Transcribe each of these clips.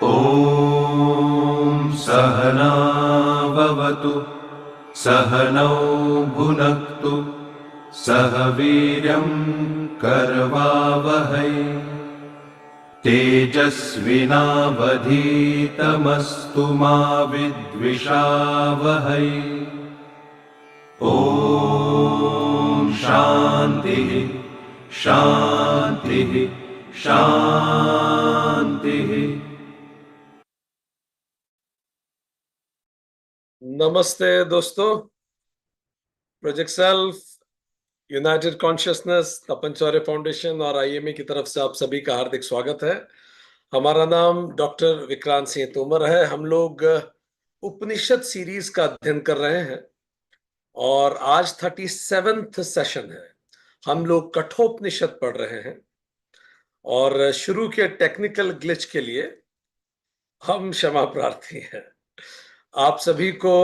ॐ सहना भवतु सहनौ भुनक्तु सह वीर्यं करवावहै तेजस्विनावधीतमस्तु मा विद्विषावहै। ॐ शान्तिः शान्तिः शान्तिः। नमस्ते दोस्तों, प्रोजेक्ट सेल्फ, यूनाइटेड कॉन्शियसनेस, तपन चौरे फाउंडेशन और आईएमए की तरफ से आप सभी का हार्दिक स्वागत है। हमारा नाम डॉक्टर विक्रांत सिंह तोमर है। हम लोग उपनिषद सीरीज का अध्ययन कर रहे हैं और आज 37th सेशन है। हम लोग कठोपनिषद पढ़ रहे हैं और शुरू के टेक्निकल ग्लिच के लिए हम क्षमा प्रार्थी हैं। आप सभी को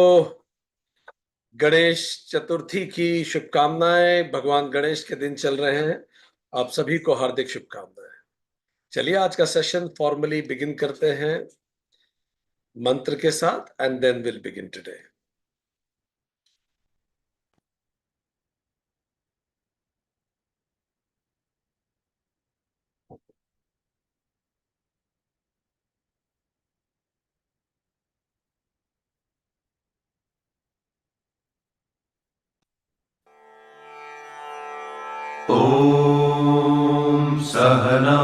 गणेश चतुर्थी की शुभकामनाएं। भगवान गणेश के दिन चल रहे हैं, आप सभी को हार्दिक शुभकामनाएं। चलिए आज का सेशन फॉर्मली बिगिन करते हैं मंत्र के साथ and then will begin today. ॐ सहना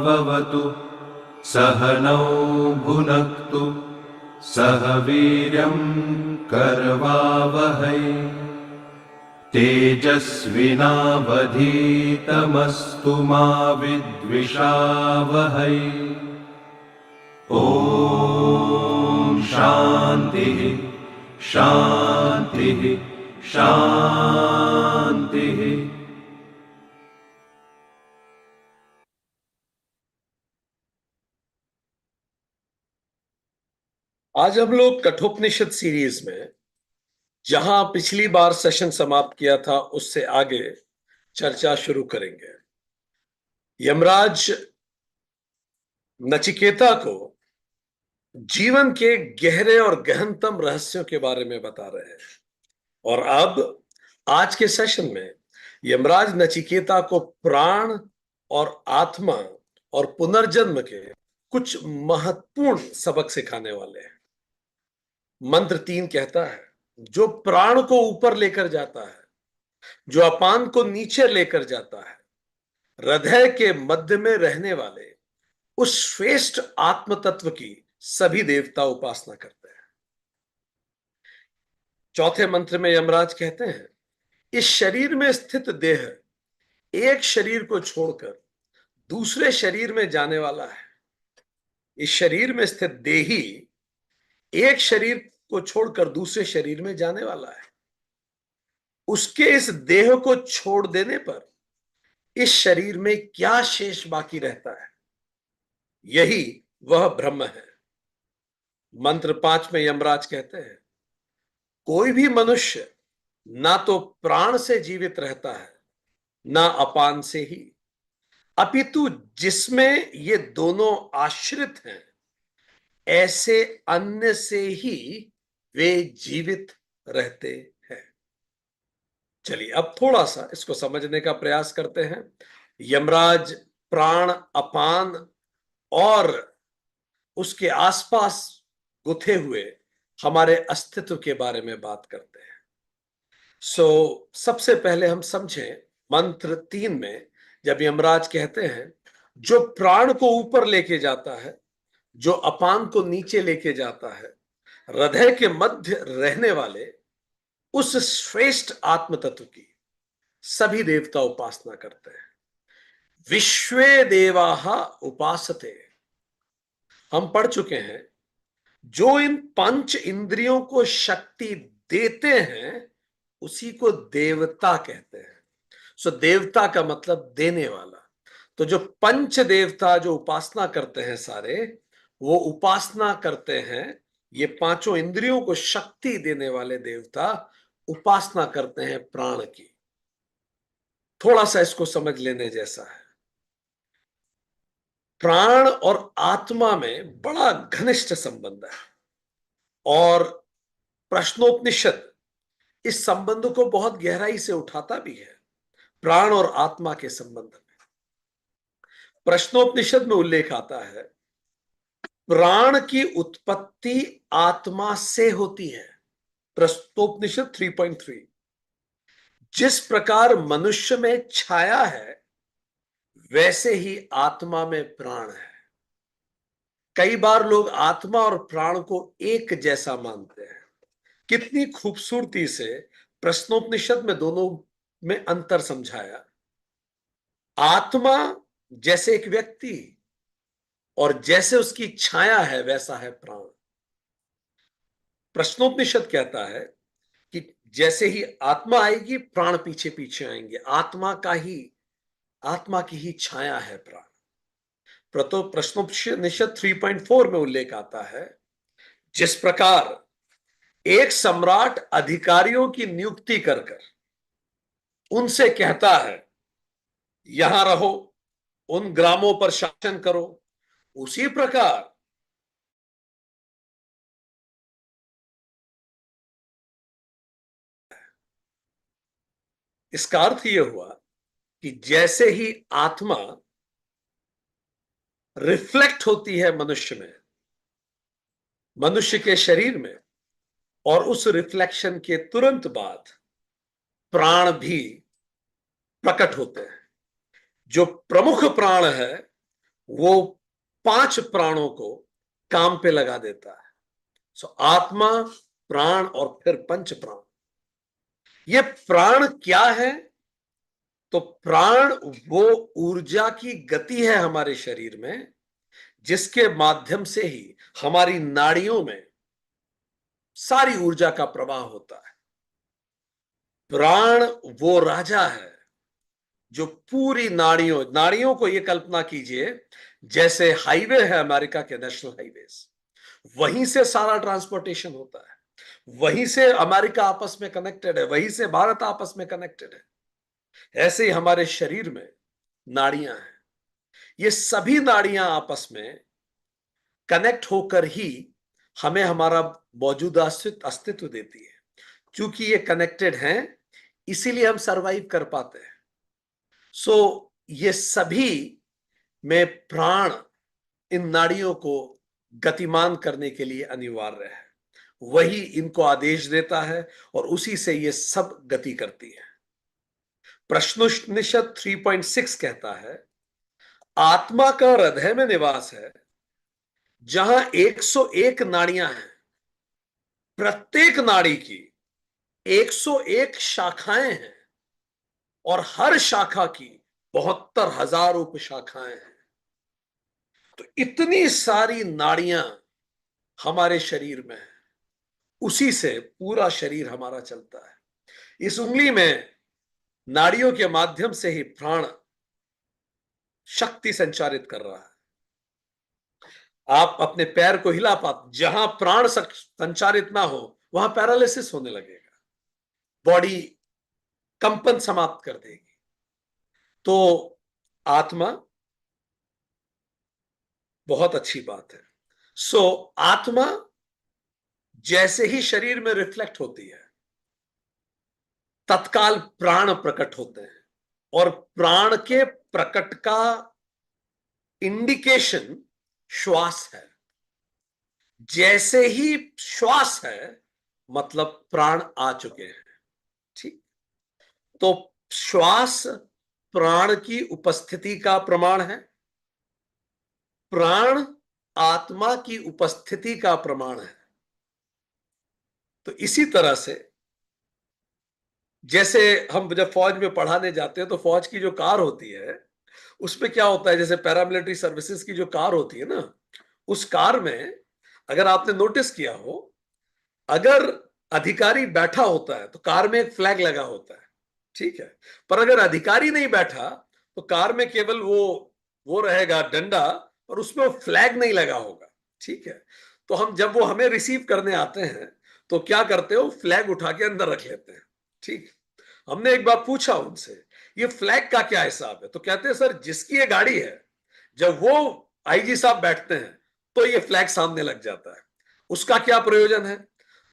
भवतु सहनौ भुनक्तु सह वीर्यं करवावहै तेजस्विनावधीतमस्तु मा विद्विषावहै। ॐ शान्तिः शान्तिः शान्तिः। आज हम लोग कठोपनिषद सीरीज में जहां पिछली बार सेशन समाप्त किया था उससे आगे चर्चा शुरू करेंगे। यमराज नचिकेता को जीवन के गहरे और गहनतम रहस्यों के बारे में बता रहे हैं और अब आज के सेशन में यमराज नचिकेता को प्राण और आत्मा और पुनर्जन्म के कुछ महत्वपूर्ण सबक सिखाने वाले हैं। मंत्र 3 कहता है, जो प्राण को ऊपर लेकर जाता है, जो अपान को नीचे लेकर जाता है, हृदय के मध्य में रहने वाले उस श्रेष्ठ आत्म तत्व की सभी देवता उपासना करते हैं। चौथे मंत्र में यमराज कहते हैं, इस शरीर में स्थित देह एक शरीर को छोड़कर दूसरे शरीर में जाने वाला है। इस शरीर में स्थित देही एक शरीर को छोड़कर दूसरे शरीर में जाने वाला है। उसके इस देह को छोड़ देने पर इस शरीर में क्या शेष बाकी रहता है, यही वह ब्रह्म है। मंत्र 5 में यमराज कहते हैं, कोई भी मनुष्य ना तो प्राण से जीवित रहता है ना अपान से ही, अपितु जिसमें ये दोनों आश्रित हैं ऐसे अन्य से ही वे जीवित रहते हैं। चलिए अब थोड़ा सा इसको समझने का प्रयास करते हैं। यमराज प्राण, अपान और उसके आसपास गुथे हुए हमारे अस्तित्व के बारे में बात करते हैं। सबसे पहले हम समझें मंत्र 3 में जब यमराज कहते हैं, जो प्राण को ऊपर लेके जाता है, जो अपान को नीचे लेके जाता है, हृदय के मध्य रहने वाले उस श्रेष्ठ आत्म तत्व की सभी देवता उपासना करते हैं। विश्वे देवाः उपासते, हम पढ़ चुके हैं, जो इन पंच इंद्रियों को शक्ति देते हैं उसी को देवता कहते हैं। देवता का मतलब देने वाला। तो जो पंच देवता जो उपासना करते हैं सारे, वो उपासना करते हैं, ये पांचों इंद्रियों को शक्ति देने वाले देवता उपासना करते हैं प्राण की। थोड़ा सा इसको समझ लेने जैसा है। प्राण और आत्मा में बड़ा घनिष्ठ संबंध है और प्रश्नोपनिषद इस संबंध को बहुत गहराई से उठाता भी है। प्राण और आत्मा के संबंध में प्रश्नोपनिषद में उल्लेख आता है, प्राण की उत्पत्ति आत्मा से होती है। प्रश्नोपनिषद 3.3। जिस प्रकार मनुष्य में छाया है वैसे ही आत्मा में प्राण है। कई बार लोग आत्मा और प्राण को एक जैसा मानते हैं। कितनी खूबसूरती से प्रश्नोपनिषद में दोनों में अंतर समझाया। आत्मा जैसे एक व्यक्ति और जैसे उसकी छाया है वैसा है प्राण। प्रश्नोपनिषद कहता है कि जैसे ही आत्मा आएगी प्राण पीछे पीछे आएंगे। आत्मा की ही छाया है प्राण। प्रश्नोपनिषद 3.4 में उल्लेख आता है, जिस प्रकार एक सम्राट अधिकारियों की नियुक्ति कर उनसे कहता है यहां रहो, उन ग्रामों पर शासन करो, उसी प्रकार इसका अर्थ यह हुआ कि जैसे ही आत्मा रिफ्लेक्ट होती है मनुष्य के शरीर में, और उस रिफ्लेक्शन के तुरंत बाद प्राण भी प्रकट होते हैं। जो प्रमुख प्राण है वो 5 प्राणों को काम पे लगा देता है। आत्मा, प्राण और फिर पंच प्राण। ये प्राण क्या है? तो प्राण वो ऊर्जा की गति है हमारे शरीर में, जिसके माध्यम से ही हमारी नाड़ियों में सारी ऊर्जा का प्रवाह होता है। प्राण वो राजा है जो पूरी नाड़ियों को ये कल्पना कीजिए जैसे हाईवे है अमेरिका के नेशनल हाईवेज, वहीं से सारा ट्रांसपोर्टेशन होता है, वहीं से अमेरिका आपस में कनेक्टेड है, वहीं से भारत आपस में कनेक्टेड है। ऐसे ही हमारे शरीर में नाड़ियां हैं। ये सभी नाड़ियां आपस में कनेक्ट होकर ही हमें हमारा मौजूदा अस्तित्व देती है। क्योंकि ये कनेक्टेड हैं इसीलिए हम सरवाइव कर पाते हैं। ये सभी में प्राण इन नाड़ियों को गतिमान करने के लिए अनिवार्य है। वही इनको आदेश देता है और उसी से ये सब गति करती है। प्रश्नोपनिषद 3.6 कहता है, आत्मा का हृदय में निवास है जहां 101 नाड़ियां हैं। प्रत्येक नाड़ी की 101 शाखाएं हैं और हर शाखा की 72,000 उपशाखाएं हैं। तो इतनी सारी नाड़ियां हमारे शरीर में है, उसी से पूरा शरीर हमारा चलता है। इस उंगली में नाड़ियों के माध्यम से ही प्राण शक्ति संचारित कर रहा है। आप अपने पैर को हिला पाते, जहां प्राण संचारित ना हो वहां पैरालिसिस होने लगेगा, बॉडी कंपन समाप्त कर देगी। तो आत्मा बहुत अच्छी बात है। आत्मा जैसे ही शरीर में रिफ्लेक्ट होती है तत्काल प्राण प्रकट होते हैं, और प्राण के प्रकट का इंडिकेशन श्वास है। जैसे ही श्वास है मतलब प्राण आ चुके हैं। ठीक, तो श्वास प्राण की उपस्थिति का प्रमाण है, प्राण आत्मा की उपस्थिति का प्रमाण है। तो इसी तरह से जैसे हम जब फौज में पढ़ाने जाते हैं तो फौज की जो कार होती है उसमें क्या होता है, जैसे पैरामिलिट्री सर्विसेज की जो कार होती है ना, उस कार में अगर आपने नोटिस किया हो, अगर अधिकारी बैठा होता है तो कार में एक फ्लैग लगा होता है, ठीक है। पर अगर अधिकारी नहीं बैठा तो कार में केवल वो रहेगा डंडा और उसमें वो फ्लैग नहीं लगा होगा, ठीक है। तो हम जब वो हमें रिसीव करने आते हैं तो क्या करते हो, फ्लैग उठा के अंदर रख लेते हैं, ठीक। हमने एक बार पूछा उनसे ये फ्लैग का क्या हिसाब है, तो कहते हैं सर जिसकी ये गाड़ी है जब वो आईजी साहब बैठते हैं तो ये फ्लैग सामने लग जाता है। उसका क्या प्रयोजन है?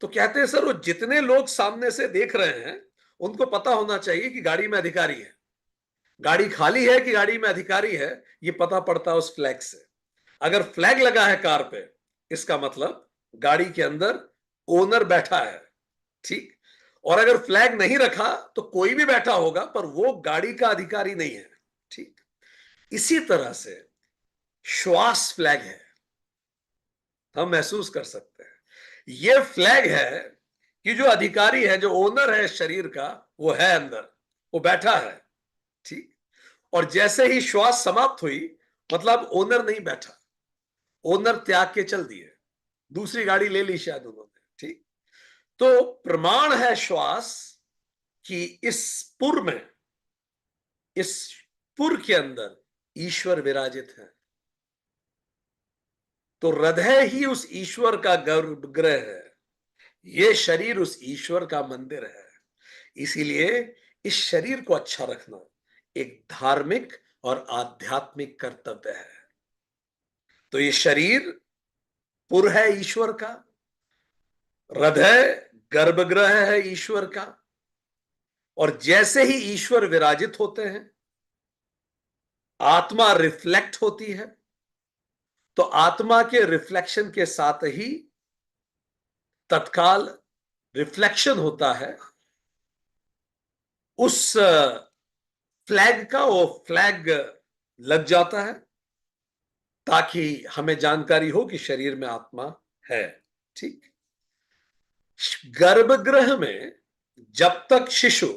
तो कहते हैं सर वो जितने लोग सामने से देख रहे हैं उनको पता होना चाहिए कि गाड़ी में अधिकारी है, गाड़ी खाली है कि गाड़ी में अधिकारी है, ये पता पड़ता है उस फ्लैग से। अगर फ्लैग लगा है कार पे, इसका मतलब गाड़ी के अंदर ओनर बैठा है, ठीक। और अगर फ्लैग नहीं रखा तो कोई भी बैठा होगा पर वो गाड़ी का अधिकारी नहीं है, ठीक। इसी तरह से श्वास फ्लैग है, हम महसूस कर सकते हैं। ये फ्लैग है कि जो अधिकारी है, जो ओनर है शरीर का, वो है अंदर, वो बैठा है, ठीक। और जैसे ही श्वास समाप्त हुई, मतलब ओनर नहीं बैठा, ओनर त्याग के चल दिए, दूसरी गाड़ी ले ली शायद उन्होंने, ठीक। तो प्रमाण है श्वास कि इस पुर में, इस पुर के अंदर ईश्वर विराजित है। तो हृदय ही उस ईश्वर का गर्भगृह है, ये शरीर उस ईश्वर का मंदिर है। इसीलिए इस शरीर को अच्छा रखना एक धार्मिक और आध्यात्मिक कर्तव्य है। तो ये शरीर पुर है ईश्वर का, हृदय गर्भगृह है ईश्वर का, और जैसे ही ईश्वर विराजित होते हैं, आत्मा रिफ्लेक्ट होती है, तो आत्मा के रिफ्लेक्शन के साथ ही तत्काल रिफ्लेक्शन होता है उस फ्लैग का, वो फ्लैग लग जाता है ताकि हमें जानकारी हो कि शरीर में आत्मा है, ठीक। गर्भगृह में जब तक शिशु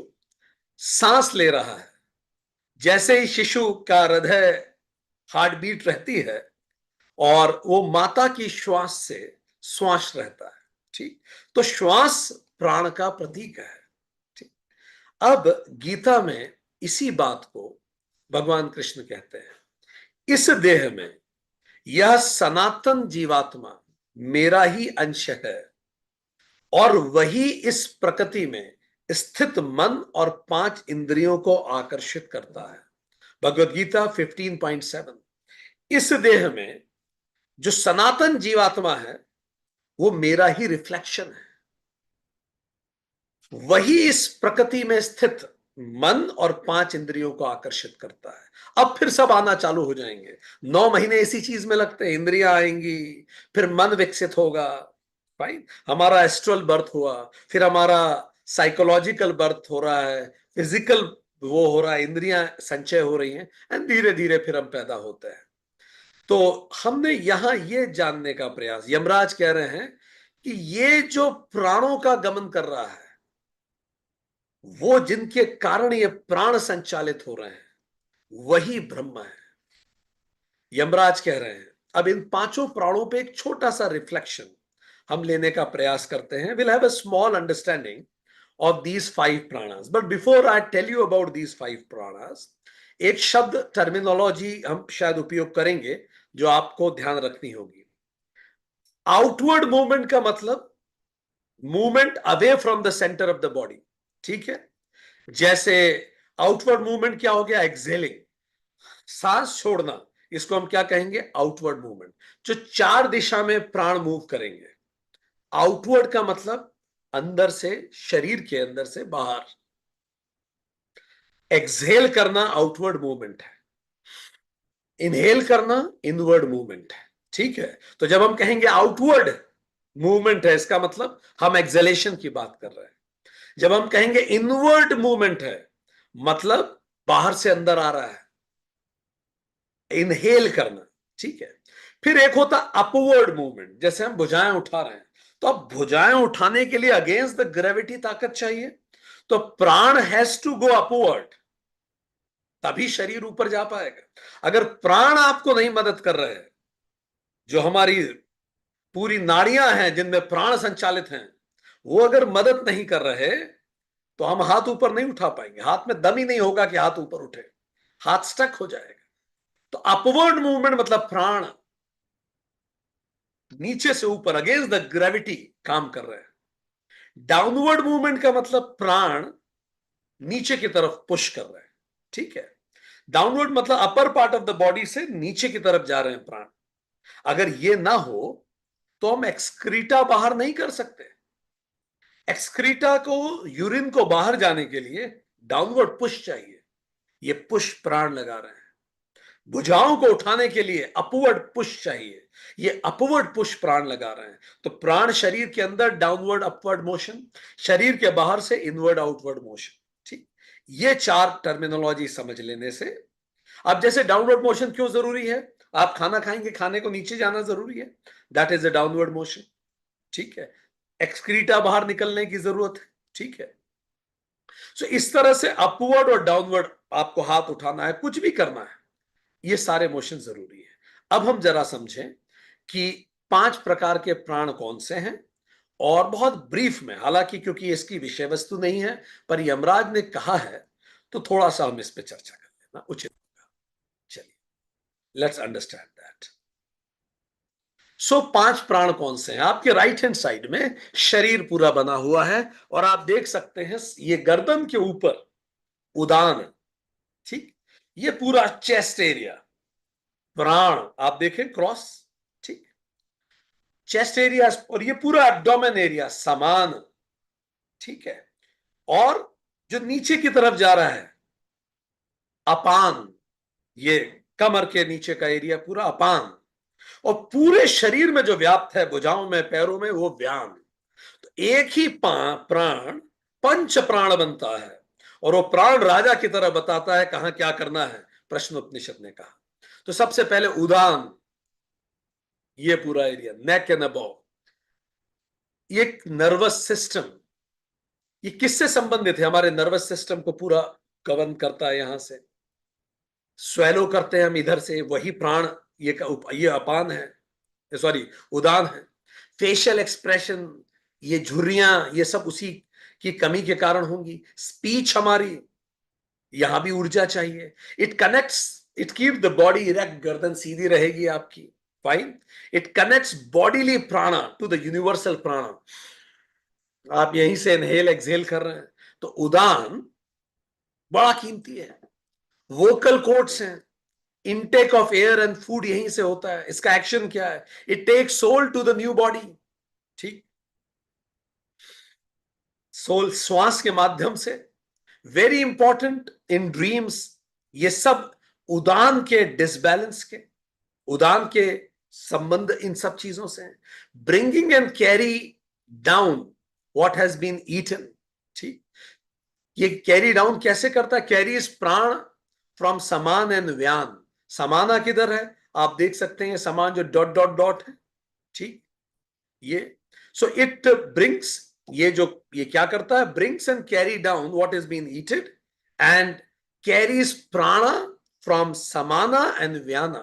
सांस ले रहा है, जैसे ही शिशु का हृदय हार्ट बीट रहती है और वो माता की श्वास से श्वास रहता है, ठीक। तो श्वास प्राण का प्रतीक है, ठीक। अब गीता में इसी बात को भगवान कृष्ण कहते हैं, इस देह में यह सनातन जीवात्मा मेरा ही अंश है और वही इस प्रकृति में स्थित मन और 5 इंद्रियों को आकर्षित करता है। भगवत गीता 15.7। इस देह में जो सनातन जीवात्मा है वो मेरा ही रिफ्लेक्शन है, वही इस प्रकृति में स्थित मन और 5 इंद्रियों को आकर्षित करता है। अब फिर सब आना चालू हो जाएंगे, 9 महीने इसी चीज में लगते हैं, इंद्रियां आएंगी, फिर मन विकसित होगा, फाइन, हमारा एस्ट्रल बर्थ हुआ, फिर हमारा साइकोलॉजिकल बर्थ हो रहा है, फिजिकल वो हो रहा है, इंद्रियां संचय हो रही हैं, एंड धीरे धीरे फिर हम पैदा होते हैं। तो हमने यहां ये जानने का प्रयास, यमराज कह रहे हैं कि ये जो प्राणों का गमन कर रहा है, वो जिनके कारण ये प्राण संचालित हो रहे हैं वही ब्रह्म है, यमराज कह रहे हैं। अब इन 5 प्राणों पे एक छोटा सा रिफ्लेक्शन हम लेने का प्रयास करते हैं। Will have a small understanding of these 5 pranas, but before I tell you about these 5 pranas, एक शब्द टर्मिनोलॉजी हम शायद उपयोग करेंगे जो आपको ध्यान रखनी होगी। आउटवर्ड मूवमेंट का मतलब movement away from the centre of the body, ठीक है। जैसे आउटवर्ड मूवमेंट क्या हो गया? एक्सहेलिंग, सांस छोड़ना, इसको हम क्या कहेंगे? Outward movement. जो 4 दिशा में प्राण मूव करेंगे, आउटवर्ड का मतलब अंदर से, शरीर के अंदर से बाहर। एक्सहेल करना आउटवर्ड मूवमेंट है, इनहेल करना इनवर्ड मूवमेंट है, ठीक है। तो जब हम कहेंगे आउटवर्ड मूवमेंट है, इसका मतलब हम एक्सहेलेशन की बात कर रहे हैं। जब हम कहेंगे इनवर्ड मूवमेंट है, मतलब बाहर से अंदर आ रहा है, इनहेल करना, ठीक है। फिर एक होता अपवर्ड मूवमेंट, जैसे हम भुजाएं उठा रहे हैं, तो अब भुजाएं उठाने के लिए अगेंस्ट द ग्रेविटी ताकत चाहिए, तो प्राण हैज टू गो अपवर्ड, तभी शरीर ऊपर जा पाएगा। अगर प्राण आपको नहीं मदद कर रहे हैं, जो हमारी पूरी नाड़ियां हैं जिनमें प्राण संचालित हैं, वो अगर मदद नहीं कर रहे तो हम हाथ ऊपर नहीं उठा पाएंगे, हाथ में दम ही नहीं होगा कि हाथ ऊपर उठे, हाथ स्टक हो जाएगा। तो अपवर्ड मूवमेंट मतलब प्राण नीचे से ऊपर अगेंस्ट द ग्रेविटी काम कर रहे हैं। डाउनवर्ड मूवमेंट का मतलब प्राण नीचे की तरफ पुश कर रहे हैं, ठीक है। डाउनवर्ड मतलब upper part of the body से नीचे की तरफ जा रहे हैं प्राण। अगर ये ना हो तो हम एक्सक्रीटा बाहर नहीं कर सकते। एक्सक्रीटा को, यूरिन को बाहर जाने के लिए डाउनवर्ड पुश चाहिए। ये पुश प्राण लगा रहे हैं। भुजाओं को उठाने के लिए अपवर्ड पुश चाहिए। ये अपवर्ड पुश प्राण लगा रहे हैं। तो प्राण शरीर के अंदर डाउनवर्ड अपवर्ड मोशन, शरीर के बाहर से इनवर्ड आउटवर्ड मोशन। ठीक, ये चार टर्मिनोलॉजी समझ लेने से, अब जैसे डाउनवर्ड मोशन क्यों जरूरी है, आप खाना खाएंगे, खाने को नीचे जाना जरूरी है, that is a downward motion. ठीक है, एक्सक्रीटा बाहर निकलने की जरूरत है। ठीक है, सो इस तरह से अपवर्ड और डाउनवर्ड, आपको हाथ उठाना है, कुछ भी करना है, ये सारे मोशन जरूरी है। अब हम जरा समझें कि 5 प्रकार के प्राण कौन से हैं, और बहुत ब्रीफ में, हालांकि क्योंकि इसकी विषय वस्तु नहीं है, पर यमराज ने कहा है तो थोड़ा सा हम इस पे चर्चा कर लेना उचित होगा। चलिए, लेट्स अंडरस्टैंड दैट। सो 5 प्राण कौन से हैं? आपके राइट हैंड साइड में शरीर पूरा बना हुआ है, और आप देख सकते हैं ये गर्दन के ऊपर उदान, ठीक, ये पूरा चेस्ट एरिया प्राण, आप देखें क्रॉस, ठीक, चेस्ट एरिया, और ये पूरा एब्डोमेन एरिया समान, ठीक है, और जो नीचे की तरफ जा रहा है अपान, ये कमर के नीचे का एरिया पूरा अपान, और पूरे शरीर में जो व्याप्त है, भुजाओं में, पैरों में, वो व्यान। तो एक ही प्राण पंच प्राण बनता है, और वो प्राण राजा की तरह बताता है कहां क्या करना है, प्रश्न उपनिषद ने कहा। तो सबसे पहले उदान, ये पूरा एरिया नेक एंड अबव, ये नर्वस सिस्टम, ये किससे संबंधित है? हमारे नर्वस सिस्टम को पूरा कवन करता है। यहां से स्वेलो करते हैं हम इधर से, वही प्राण, ये अपान है, सॉरी उदान है। फेशियल एक्सप्रेशन, ये झुर्रियां, ये सब उसी की कमी के कारण होंगी। स्पीच हमारी, यहां भी ऊर्जा चाहिए। It connects, it keep the body erect, गर्दन सीधी रहेगी आपकी, फाइन। इट कनेक्ट्स बॉडीली प्राणा टू द यूनिवर्सल प्राणा। आप यहीं से इनहेल एक्सहेल कर रहे हैं, तो उदान बड़ा कीमती है। वोकल कोड्स हैं, intake of air and food यहीं से होता है। इसका एक्शन क्या है? It take soul to the new body, ठीक, सोल श्वास के माध्यम से, वेरी इंपॉर्टेंट इन ड्रीम्स। ये सब उदान के डिसबैलेंस के, उदान के संबंध इन सब चीजों से। Bringing and carry down what has been eaten, ठीक, ये कैरी डाउन कैसे करता है? कैरीज प्राण फ्रॉम समान एंड व्यान। समाना किधर है? आप देख सकते हैं समान जो डॉट डॉट डॉट है, ठीक, ये। सो इट ब्रिंग्स, ये क्या करता है? Brings and carry down what is been eated and carries prana from samana and vyana.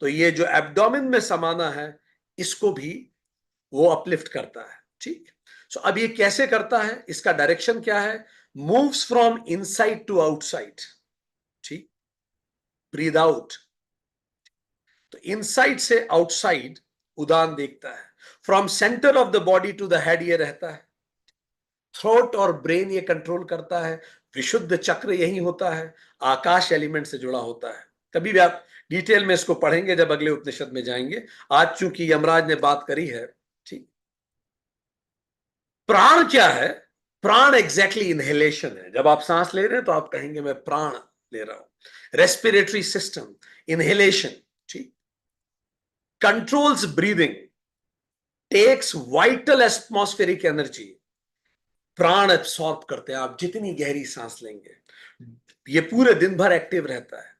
तो ये जो एब्डोमेन में समाना है, इसको भी वो अपलिफ्ट करता है, ठीक। सो अब ये कैसे करता है? इसका डायरेक्शन क्या है? Moves from inside to outside, ठीक, ब्रीद आउट। तो इनसाइड से आउटसाइड उदान देखता है। From centre of the body to the head ये रहता है। थ्रोट और ब्रेन ये कंट्रोल करता है। विशुद्ध चक्र यही होता है, आकाश एलिमेंट से जुड़ा होता है। कभी भी आप डिटेल में इसको पढ़ेंगे जब अगले उपनिषद में जाएंगे। आज चूंकि यमराज ने बात करी है, ठीक। प्राण क्या है? प्राण एग्जैक्टली इनहेलेशन है। जब आप सांस ले रहे हैं तो आप कहेंगे मैं प्राण ले रहा हूं। रेस्पिरेटरी सिस्टम, इनहेलेशन, ठीक, controls breathing, takes vital atmospheric energy. प्राण एब्सॉर्ब करते हैं। आप जितनी गहरी सांस लेंगे, ये पूरे दिन भर एक्टिव रहता है।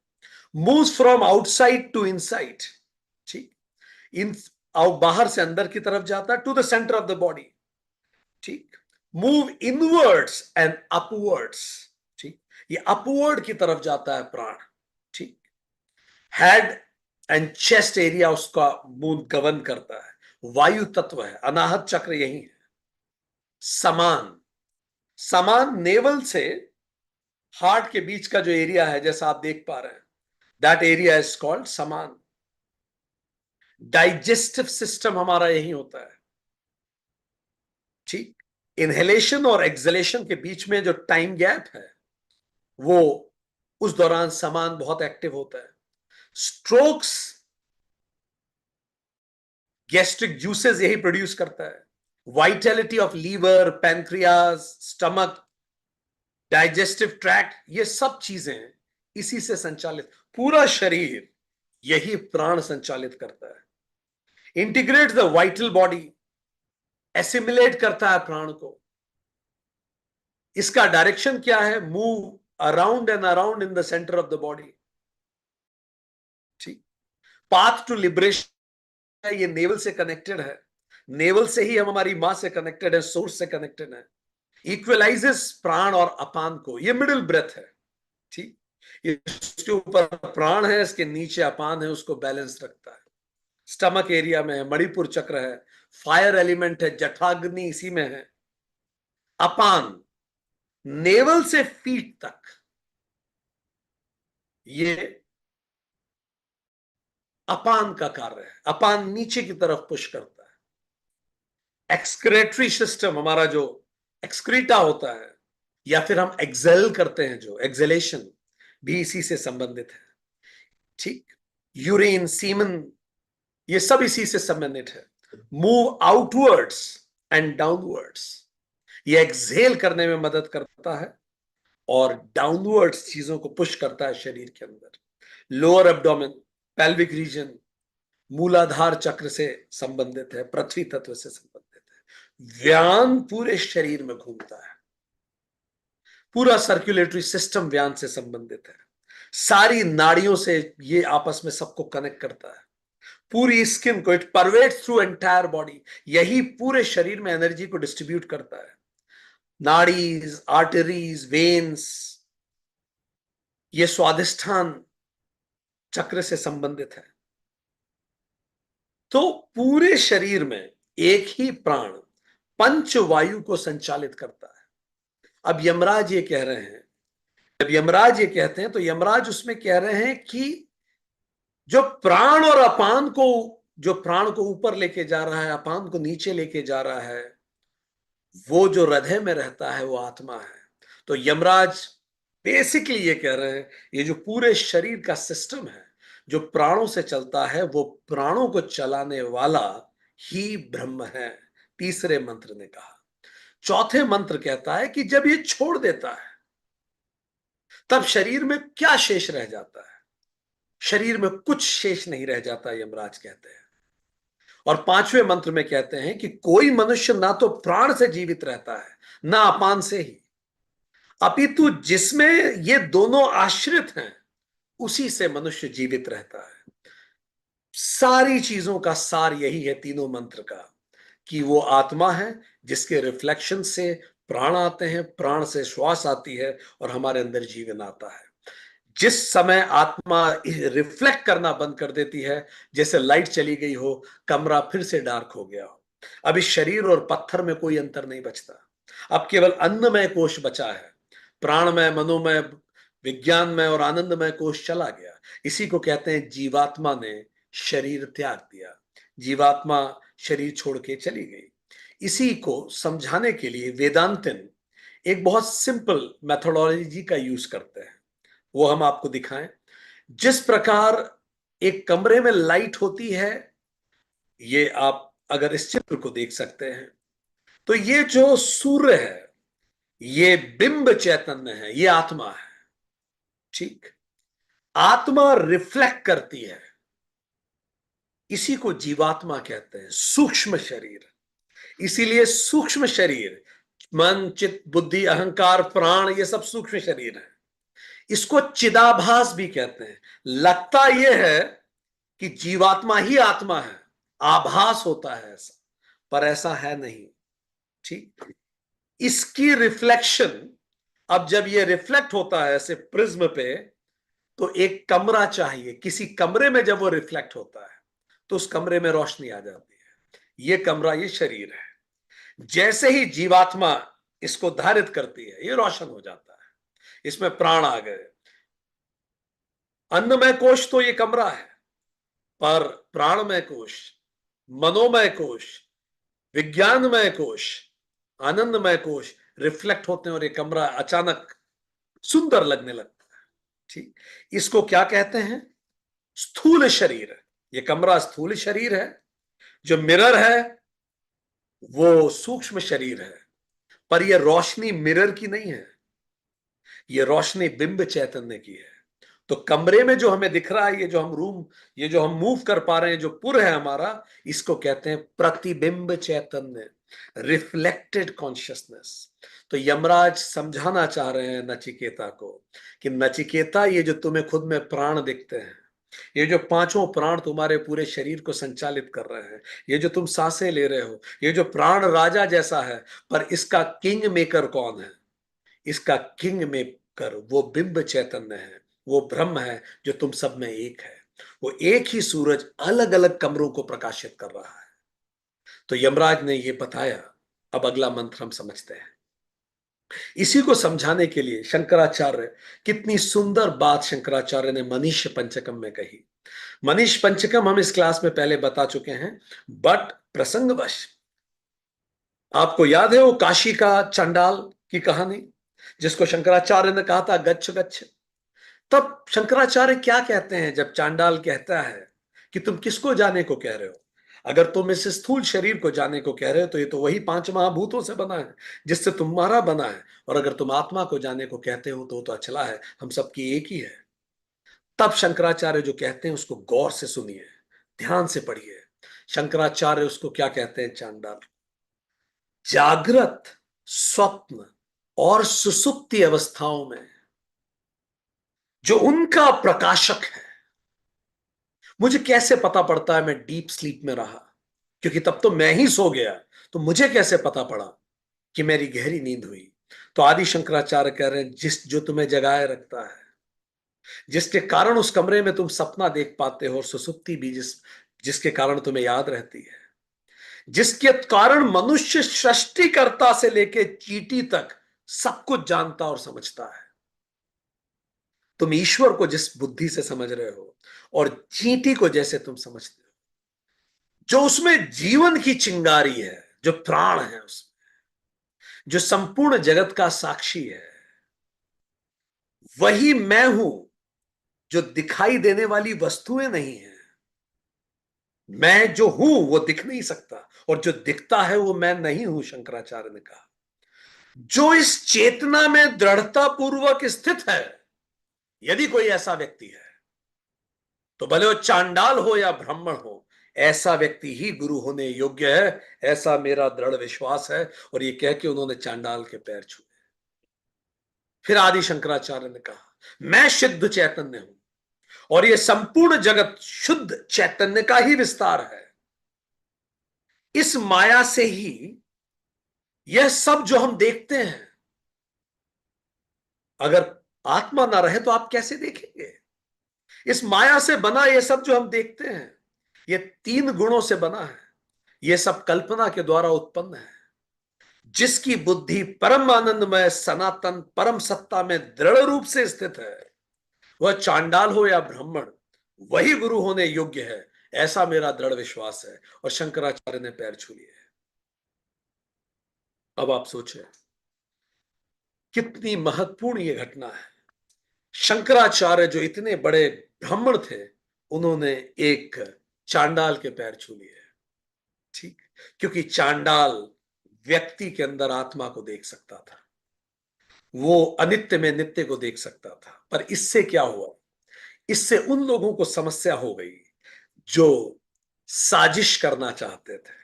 Moves from outside to inside, ठीक, इन बाहर से अंदर की तरफ जाता है, to the centre of the body, ठीक। मूव इनवर्ड्स एंड अपवर्ड्स, ठीक, ये अपवर्ड की तरफ जाता है प्राण, ठीक। हेड एंड चेस्ट एरिया उसका मूव गवर्न करता है। वायु तत्व है, अनाहत चक्र यही है। समान, समान नेवल से हार्ट के बीच का जो एरिया है, जैसा आप देख पा रहे हैं, दैट एरिया इज कॉल्ड समान। डाइजेस्टिव सिस्टम हमारा यही होता है, ठीक। इनहेलेशन और एक्सहेलेशन के बीच में जो टाइम गैप है, वो उस दौरान सामान बहुत एक्टिव होता है। स्ट्रोक्स गैस्ट्रिक जूसेस यही प्रोड्यूस करता है। Vitality of liver, pancreas, stomach, digestive tract, ये सब चीजें इसी से संचालित, पूरा शरीर यही प्राण संचालित करता है। Integrate the vital body, assimilate करता है प्राण को। इसका डायरेक्शन क्या है? Move around and around in the centre of the body. ठीक। पाथ टू लिबरेशन, ये नेवल से कनेक्टेड है। नेवल से ही हम हमारी मां से कनेक्टेड है, सोर्स से कनेक्टेड है। इक्वलाइजेस प्राण और अपान को, ये मिडिल ब्रेथ है। ठीक। इसके ऊपर प्राण है, इसके नीचे अपान है, उसको बैलेंस रखता है। स्टमक एरिया में है, मणिपुर चक्र है, फायर एलिमेंट है, जठराग्नि इसी में है। अपान नेवल से फीट तक, ये अपान का कार्य है। अपान नीचे की तरफ पुश करता है। एक्सक्रेटरी सिस्टम, हमारा जो एक्सक्रीटा होता है या फिर हम एक्सेल करते हैं, जो एक्सेलेशन भी इसी से संबंधित है। ठीक। यूरिन, सीमन, ये सब इसी से संबंधित है। मूव आउटवर्ड्स एंड डाउनवर्ड्स, ये एक्सहेल करने में मदद करता है और डाउनवर्ड्स चीजों को पुश करता है शरीर के अंदर। लोअर एब्डोमेन, पेल्विक रीजन, मूलाधार चक्र से संबंधित है, पृथ्वी तत्व से संबंधित है। व्यान पूरे शरीर में घूमता है, पूरा सर्कुलेटरी सिस्टम व्यान से संबंधित है। सारी नाड़ियों से ये आपस में सबको कनेक्ट करता है। पूरी स्किन को it pervades through entire body, यही पूरे शरीर में एनर्जी को डिस्ट्रीब्यूट करता है। नाड़ीज, आर्टरीज, वेन्स, ये स्वादिष्ठान चक्र से संबंधित है। तो पूरे शरीर में एक ही प्राण पंच वायु को संचालित करता है। अब यमराज ये कह रहे हैं, जब यमराज ये कहते हैं तो यमराज उसमें कह रहे हैं कि जो प्राण और अपान को, जो प्राण को ऊपर लेके जा रहा है, अपान को नीचे लेके जा रहा है, वो जो हृदय में रहता है वो आत्मा है। तो यमराज बेसिकली ये कह रहे हैं, ये जो पूरे शरीर का सिस्टम है जो प्राणों से चलता है, वो प्राणों को चलाने वाला ही ब्रह्म है, तीसरे मंत्र ने कहा। चौथे मंत्र कहता है कि जब ये छोड़ देता है तब शरीर में क्या शेष रह जाता है? शरीर में कुछ शेष नहीं रह जाता, यमराज कहते हैं। और पांचवें मंत्र में कहते हैं कि कोई मनुष्य ना तो प्राण से जीवित रहता है ना अपान से ही, अपितु जिसमें ये दोनों आश्रित हैं उसी से मनुष्य जीवित रहता है। सारी चीजों का सार यही है तीनों मंत्र का, कि वो आत्मा है जिसके रिफ्लेक्शन से प्राण आते हैं, प्राण से श्वास आती है और हमारे अंदर जीवन आता है। जिस समय आत्मा रिफ्लेक्ट करना बंद कर देती है, जैसे लाइट चली गई हो, कमरा फिर से डार्क हो गया हो, अब इस शरीर और पत्थर में कोई अंतर नहीं बचता। अब केवल अन्नमय कोश बचा है। प्राणमय, मनोमय, विज्ञानमय और आनंदमय कोश चला गया। इसी को कहते हैं जीवात्मा ने शरीर त्याग दिया, जीवात्मा शरीर छोड़ के चली गई। इसी को समझाने के लिए वेदांतिन एक बहुत सिंपल मेथोडोलॉजी का यूज करते हैं, वो हम आपको दिखाएं। जिस प्रकार एक कमरे में लाइट होती है, ये आप अगर इस चित्र को देख सकते हैं, तो ये जो सूर्य है ये बिंब चैतन्य है, ये आत्मा है। ठीक। आत्मा रिफ्लेक्ट करती है, इसी को जीवात्मा कहते हैं, सूक्ष्म शरीर। इसीलिए सूक्ष्म शरीर, मन, चित्त, बुद्धि, अहंकार, प्राण, ये सब सूक्ष्म शरीर है। इसको चिदाभास भी कहते हैं। लगता यह है कि जीवात्मा ही आत्मा है, आभास होता है ऐसा, पर ऐसा है नहीं। ठीक। इसकी रिफ्लेक्शन, अब जब ये रिफ्लेक्ट होता है ऐसे प्रिज्म पे, तो एक कमरा चाहिए। किसी कमरे में जब वो रिफ्लेक्ट होता है तो उस कमरे में रोशनी आ जाती है। ये कमरा, ये शरीर है। जैसे ही जीवात्मा इसको धारित करती है, ये रोशन हो जाता है, इसमें प्राण आ गए। अन्नमय कोश तो ये कमरा है, पर प्राणमय कोश, मनोमय कोश, विज्ञानमय कोश, आनंदमय कोश रिफ्लेक्ट होते हैं और ये कमरा अचानक सुंदर लगने लगता है। ठीक, इसको क्या कहते हैं? स्थूल शरीर। ये कमरा स्थूल शरीर है, जो मिरर है वो सूक्ष्म शरीर है। पर यह रोशनी मिरर की नहीं है, ये रोशनी बिंब चैतन्य की है। तो कमरे में जो हमें दिख रहा है, ये जो हम रूम, ये जो हम मूव कर पा रहे हैं, जो पुर है हमारा, इसको कहते हैं प्रतिबिंब चैतन्य, रिफ्लेक्टेड कॉन्शियसनेस। तो यमराज समझाना चाह रहे हैं नचिकेता को कि नचिकेता, ये जो तुम्हें खुद में प्राण दिखते हैं, ये जो पांचों प्राण तुम्हारे पूरे शरीर को संचालित कर रहे हैं, ये जो तुम सांसें ले रहे हो, ये जो प्राण राजा जैसा है, पर इसका किंग मेकर कौन है? इसका किंग मेकर वो बिंब चैतन्य है, वो ब्रह्म है जो तुम सब में एक है। वो एक ही सूरज अलग अलग कमरों को प्रकाशित कर रहा है। तो यमराज ने ये बताया। अब अगला मंत्र हम समझते हैं। इसी को समझाने के लिए शंकराचार्य, कितनी सुंदर बात शंकराचार्य ने मनीष पंचकम में कही। मनीष पंचकम हम इस क्लास में पहले बता चुके हैं, बट प्रसंगवश आपको याद है वो काशी का चंडाल की कहानी, जिसको शंकराचार्य ने कहा था गच्छ गच्छ। तब शंकराचार्य क्या कहते हैं जब चांडाल कहता है कि तुम किसको जाने को कह रहे हो? अगर तुम इस स्थूल शरीर को जाने को कह रहे हो तो ये तो वही पांच महाभूतों से बना है जिससे तुम्हारा बना है। और अगर तुम आत्मा को जाने को कहते हो तो अचला है, हम सबकी एक ही है। तब शंकराचार्य जो कहते हैं उसको गौर से सुनिए, ध्यान से पढ़िए। शंकराचार्य उसको क्या कहते हैं? चांडाल, जागृत, स्वप्न और सुसुप्ति अवस्थाओं में जो उनका प्रकाशक है। मुझे कैसे पता पड़ता है मैं डीप स्लीप में रहा? क्योंकि तब तो मैं ही सो गया। तो मुझे कैसे पता पड़ा कि मेरी गहरी नींद हुई? तो आदि शंकराचार्य कह रहे हैं, जिस जो तुम्हें जगाए रखता है, जिसके कारण उस कमरे में तुम सपना देख पाते हो, और सुसुप्ति भी जिसके कारण तुम्हें याद रहती है, जिसके कारण मनुष्य सृष्टिकर्ता से लेके चींटी तक सब कुछ जानता और समझता है। तुम ईश्वर को जिस बुद्धि से समझ रहे हो और चींटी को जैसे तुम समझते हो, जो उसमें जीवन की चिंगारी है, जो प्राण है उसमें, जो संपूर्ण जगत का साक्षी है, वही मैं हूं। जो दिखाई देने वाली वस्तुएं नहीं है, मैं जो हूं वो दिख नहीं सकता, और जो दिखता है वो मैं नहीं हूं। शंकराचार्य ने कहा, जो इस चेतना में दृढ़ता पूर्वक स्थित है, यदि कोई ऐसा व्यक्ति है, तो भले वो चांडाल हो या ब्राह्मण हो, ऐसा व्यक्ति ही गुरु होने योग्य है, ऐसा मेरा दृढ़ विश्वास है। और ये कह के उन्होंने चांडाल के पैर छुए। फिर आदि शंकराचार्य ने कहा, मैं शुद्ध चैतन्य हूं, और ये संपूर्ण जगत शुद्ध चैतन्य का ही विस्तार है। इस माया से ही यह सब जो हम देखते हैं, अगर आत्मा ना रहे तो आप कैसे देखेंगे? इस माया से बना ये सब जो हम देखते हैं, ये तीन गुणों से बना है। ये सब कल्पना के द्वारा उत्पन्न है। जिसकी बुद्धि परम आनंदमय सनातन परम सत्ता में दृढ़ रूप से स्थित है, वह चांडाल हो या ब्राह्मण, वही गुरु होने योग्य है, ऐसा मेरा दृढ़ विश्वास है। और शंकराचार्य ने पैर छू लिए। अब आप सोचें कितनी महत्वपूर्ण यह घटना है। शंकराचार्य जो इतने बड़े ब्राह्मण थे, उन्होंने एक चांडाल के पैर छू लिए। ठीक, क्योंकि चांडाल व्यक्ति के अंदर आत्मा को देख सकता था, वो अनित्य में नित्य को देख सकता था। पर इससे क्या हुआ? इससे उन लोगों को समस्या हो गई जो साजिश करना चाहते थे,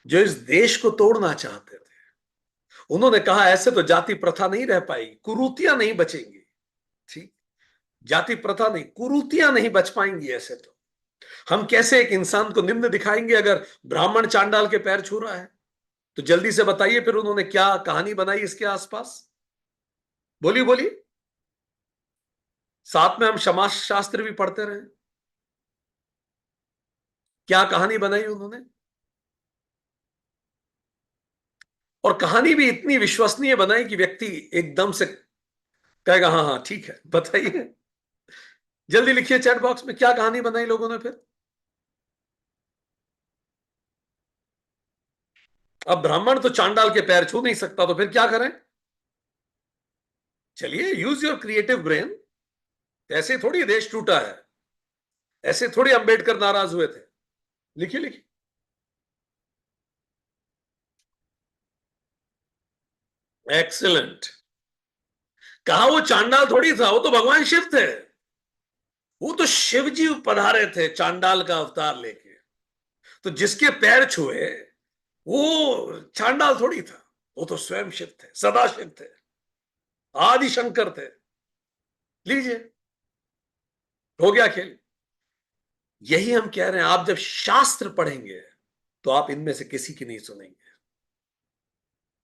जो इस देश को तोड़ना चाहते थे। उन्होंने कहा, ऐसे तो जाति प्रथा नहीं रह पाएगी, कुरीतियां नहीं बचेंगी। ठीक, जाति प्रथा नहीं, कुरीतियां नहीं बच पाएंगी। ऐसे तो हम कैसे एक इंसान को निम्न दिखाएंगे अगर ब्राह्मण चांडाल के पैर छू रहा है? तो जल्दी से बताइए फिर उन्होंने क्या कहानी बनाई इसके आसपास? बोलिए बोलिए। साथ में हम समाज शास्त्र भी पढ़ते रहे। क्या कहानी बनाई उन्होंने? और कहानी भी इतनी विश्वसनीय बनाई कि व्यक्ति एकदम से कहेगा हाँ हाँ ठीक है, बताइए। जल्दी लिखिए चैट बॉक्स में, क्या कहानी बनाई लोगों ने फिर? अब ब्राह्मण तो चांडाल के पैर छू नहीं सकता, तो फिर क्या करें? चलिए, यूज योर क्रिएटिव ब्रेन। ऐसे थोड़ी देश टूटा है, ऐसे थोड़ी अंबेडकर नाराज हुए थे। लिखिए लिखिए। एक्सीलेंट। कहा वो चांडाल थोड़ी था, वो तो भगवान शिव थे। वो तो शिव जी पधारे थे चांडाल का अवतार लेके। तो जिसके पैर छुए वो चांडाल थोड़ी था, वो तो स्वयं शिव थे, सदा शिव थे, आदि शंकर थे। लीजिए, हो गया खेल। यही हम कह रहे हैं, आप जब शास्त्र पढ़ेंगे तो आप इनमें से किसी की नहीं सुनेंगे।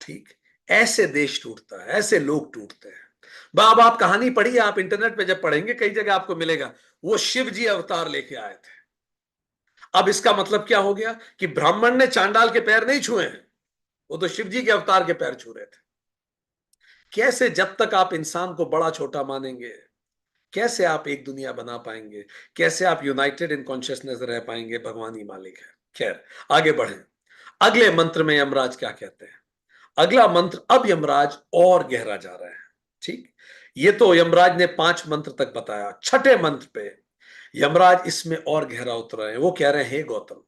ठीक। ऐसे देश टूटता है, ऐसे लोग टूटते हैं। अब आप कहानी पढ़िए, आप इंटरनेट पे जब पढ़ेंगे कई जगह आपको मिलेगा वो शिव जी अवतार लेके आए थे। अब इसका मतलब क्या हो गया कि ब्राह्मण ने चांडाल के पैर नहीं छुए हैं, वो तो शिव जी के अवतार के पैर छू रहे थे। कैसे, जब तक आप इंसान को बड़ा छोटा मानेंगे, कैसे आप एक दुनिया बना पाएंगे, कैसे आप यूनाइटेड इन कॉन्शियसनेस रह पाएंगे? भगवान ही मालिक है। खैर, आगे बढ़ें। अगले मंत्र में यमराज क्या कहते हैं? अगला मंत्र, अब यमराज और गहरा जा रहे हैं। ठीक। ये तो यमराज ने 5 मंत्र तक बताया। छठे मंत्र पे यमराज इसमें और गहरा उतर रहे हैं। वो कह रहे हैं, हे गौतम,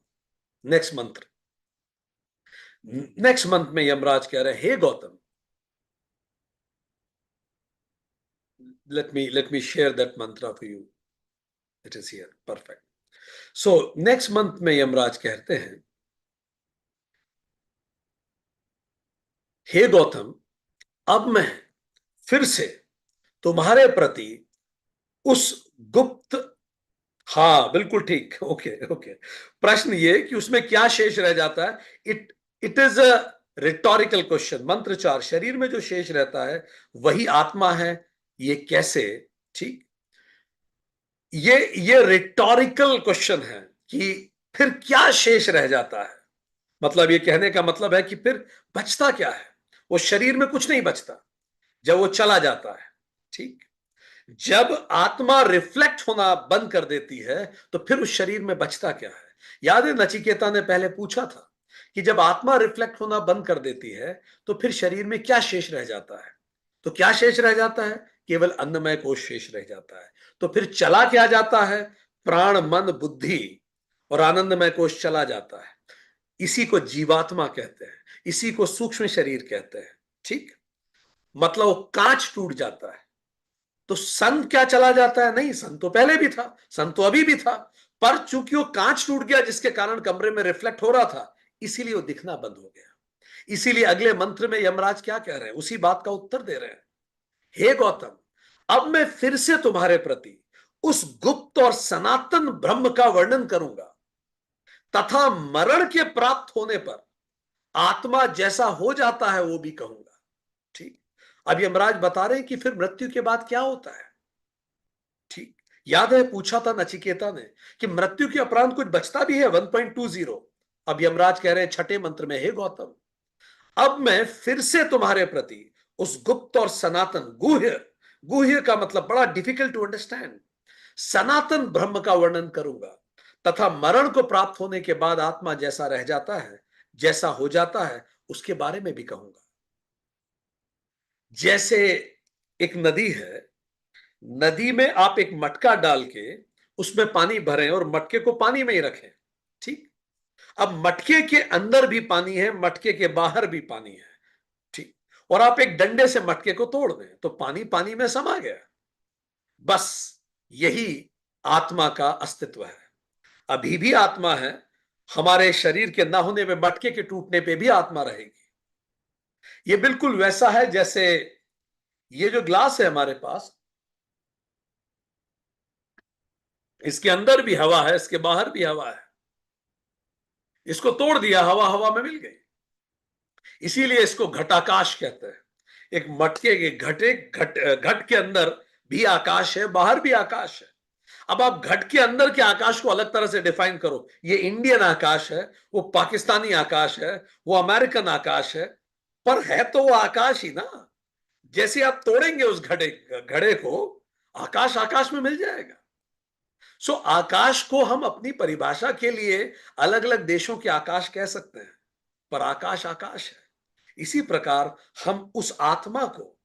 नेक्स्ट मंत्र, नेक्स्ट मंथ में यमराज कह रहे हैं, हे Gautam, let me share that mantra for you. It is here. Perfect. So next month में यमराज कहते हैं, हे गौतम, अब मैं फिर से तुम्हारे प्रति उस गुप्त, हाँ बिल्कुल ठीक, ओके ओके। प्रश्न ये कि उसमें क्या शेष रह जाता है? It is a rhetorical question. मंत्र 4, शरीर में जो शेष रहता है वही आत्मा है, ये कैसे? ठीक। ये रिटोरिकल क्वेश्चन है कि फिर क्या शेष रह जाता है। मतलब ये कहने का मतलब है कि फिर बचता क्या है? वो शरीर में कुछ नहीं बचता जब वो चला जाता है। ठीक। जब आत्मा रिफ्लेक्ट होना बंद कर देती है तो फिर उस शरीर में बचता क्या है? याद है नचिकेता ने पहले पूछा था कि जब आत्मा रिफ्लेक्ट होना बंद कर देती है तो फिर शरीर में क्या शेष रह जाता है? तो क्या शेष रह जाता है? केवल अन्नमय कोश शेष रह जाता है। तो फिर चला क्या जाता है? प्राण, मन, बुद्धि और आनंदमय कोश चला जाता है। इसी को जीवात्मा कहते हैं, इसी को सूक्ष्म शरीर कहते हैं। ठीक। मतलब वो कांच टूट जाता है। तो सन क्या चला जाता है? नहीं, सन तो पहले भी था, सन तो अभी भी था, पर चूंकि वो कांच टूट गया जिसके कारण कमरे में रिफ्लेक्ट हो रहा था, इसीलिए वो दिखना बंद हो गया। इसीलिए अगले मंत्र में यमराज क्या कह रहे हैं? उसी बात का उत्तर दे रहे हैं, हे गौतम, अब मैं फिर से तुम्हारे प्रति उस गुप्त और सनातन ब्रह्म का वर्णन करूंगा तथा मरण के प्राप्त होने पर आत्मा जैसा हो जाता है वो भी कहूंगा। ठीक। अब यमराज बता रहे हैं कि फिर मृत्यु के बाद क्या होता है। ठीक। याद है पूछा था नचिकेता ने कि मृत्यु के उपरांत कुछ बचता भी है? 1.20। अब यमराज कह रहे हैं छठे मंत्र में, हे गौतम, अब मैं फिर से तुम्हारे प्रति उस गुप्त और सनातन, गुह्य, गुह्य का मतलब बड़ा डिफिकल्ट टू अंडरस्टैंड, सनातन ब्रह्म का वर्णन करूंगा तथा मरण को प्राप्त होने के बाद आत्मा जैसा रह जाता है, जैसा हो जाता है, उसके बारे में भी कहूंगा। जैसे एक नदी है, नदी में आप एक मटका डाल के उसमें पानी भरें और मटके को पानी में ही रखें। ठीक। अब मटके के अंदर भी पानी है, मटके के बाहर भी पानी है। ठीक। और आप एक डंडे से मटके को तोड़ दें तो पानी पानी में समा गया। बस यही आत्मा का अस्तित्व है। अभी भी आत्मा है, हमारे शरीर के ना होने में, मटके के टूटने पे भी आत्मा रहेगी। ये बिल्कुल वैसा है जैसे ये जो ग्लास है हमारे पास, इसके अंदर भी हवा है, इसके बाहर भी हवा है। इसको तोड़ दिया, हवा हवा में मिल गई। इसीलिए इसको घटाकाश कहते हैं। एक मटके के घट के अंदर भी आकाश है, बाहर भी आकाश है। अब आप घट के अंदर के आकाश को अलग तरह से डिफाइन करो, ये इंडियन आकाश है, वो पाकिस्तानी आकाश है, वो अमेरिकन आकाश है, पर है तो वो आकाश ही ना। जैसे आप तोड़ेंगे उस घड़े घड़े को, आकाश आकाश में मिल जाएगा। सो आकाश को हम अपनी परिभाषा के लिए अलग अलग देशों के आकाश कह सकते हैं, पर आकाश आकाश है। इसी प्रकार हम उस आत्मा को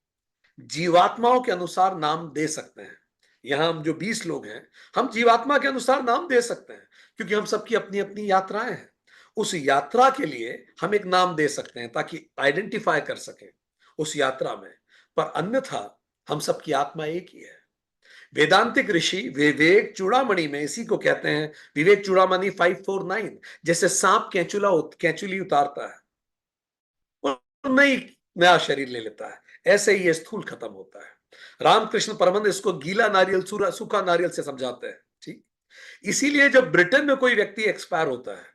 जीवात्माओं के अनुसार नाम दे सकते हैं। यहां हम जो 20 लोग हैं, हम जीवात्मा के अनुसार नाम दे सकते हैं, क्योंकि हम सबकी अपनी अपनी यात्राएं हैं। उस यात्रा के लिए हम एक नाम दे सकते हैं ताकि आइडेंटिफाई कर सकें उस यात्रा में, पर अन्यथा हम सबकी आत्मा एक ही है। वेदांतिक ऋषि विवेक चूड़ामणि में इसी को कहते हैं, विवेक चूड़ामणि 549, जैसे सांप कैंचुली उतारता है और नया शरीर ले लेता है, ऐसे ही ये स्थूल खत्म होता है। रामकृष्ण परमहंस इसको गीला नारियल सूखा नारियल से समझाते हैं। ठीक, इसीलिए जब ब्रिटेन में कोई व्यक्ति एक्सपायर होता है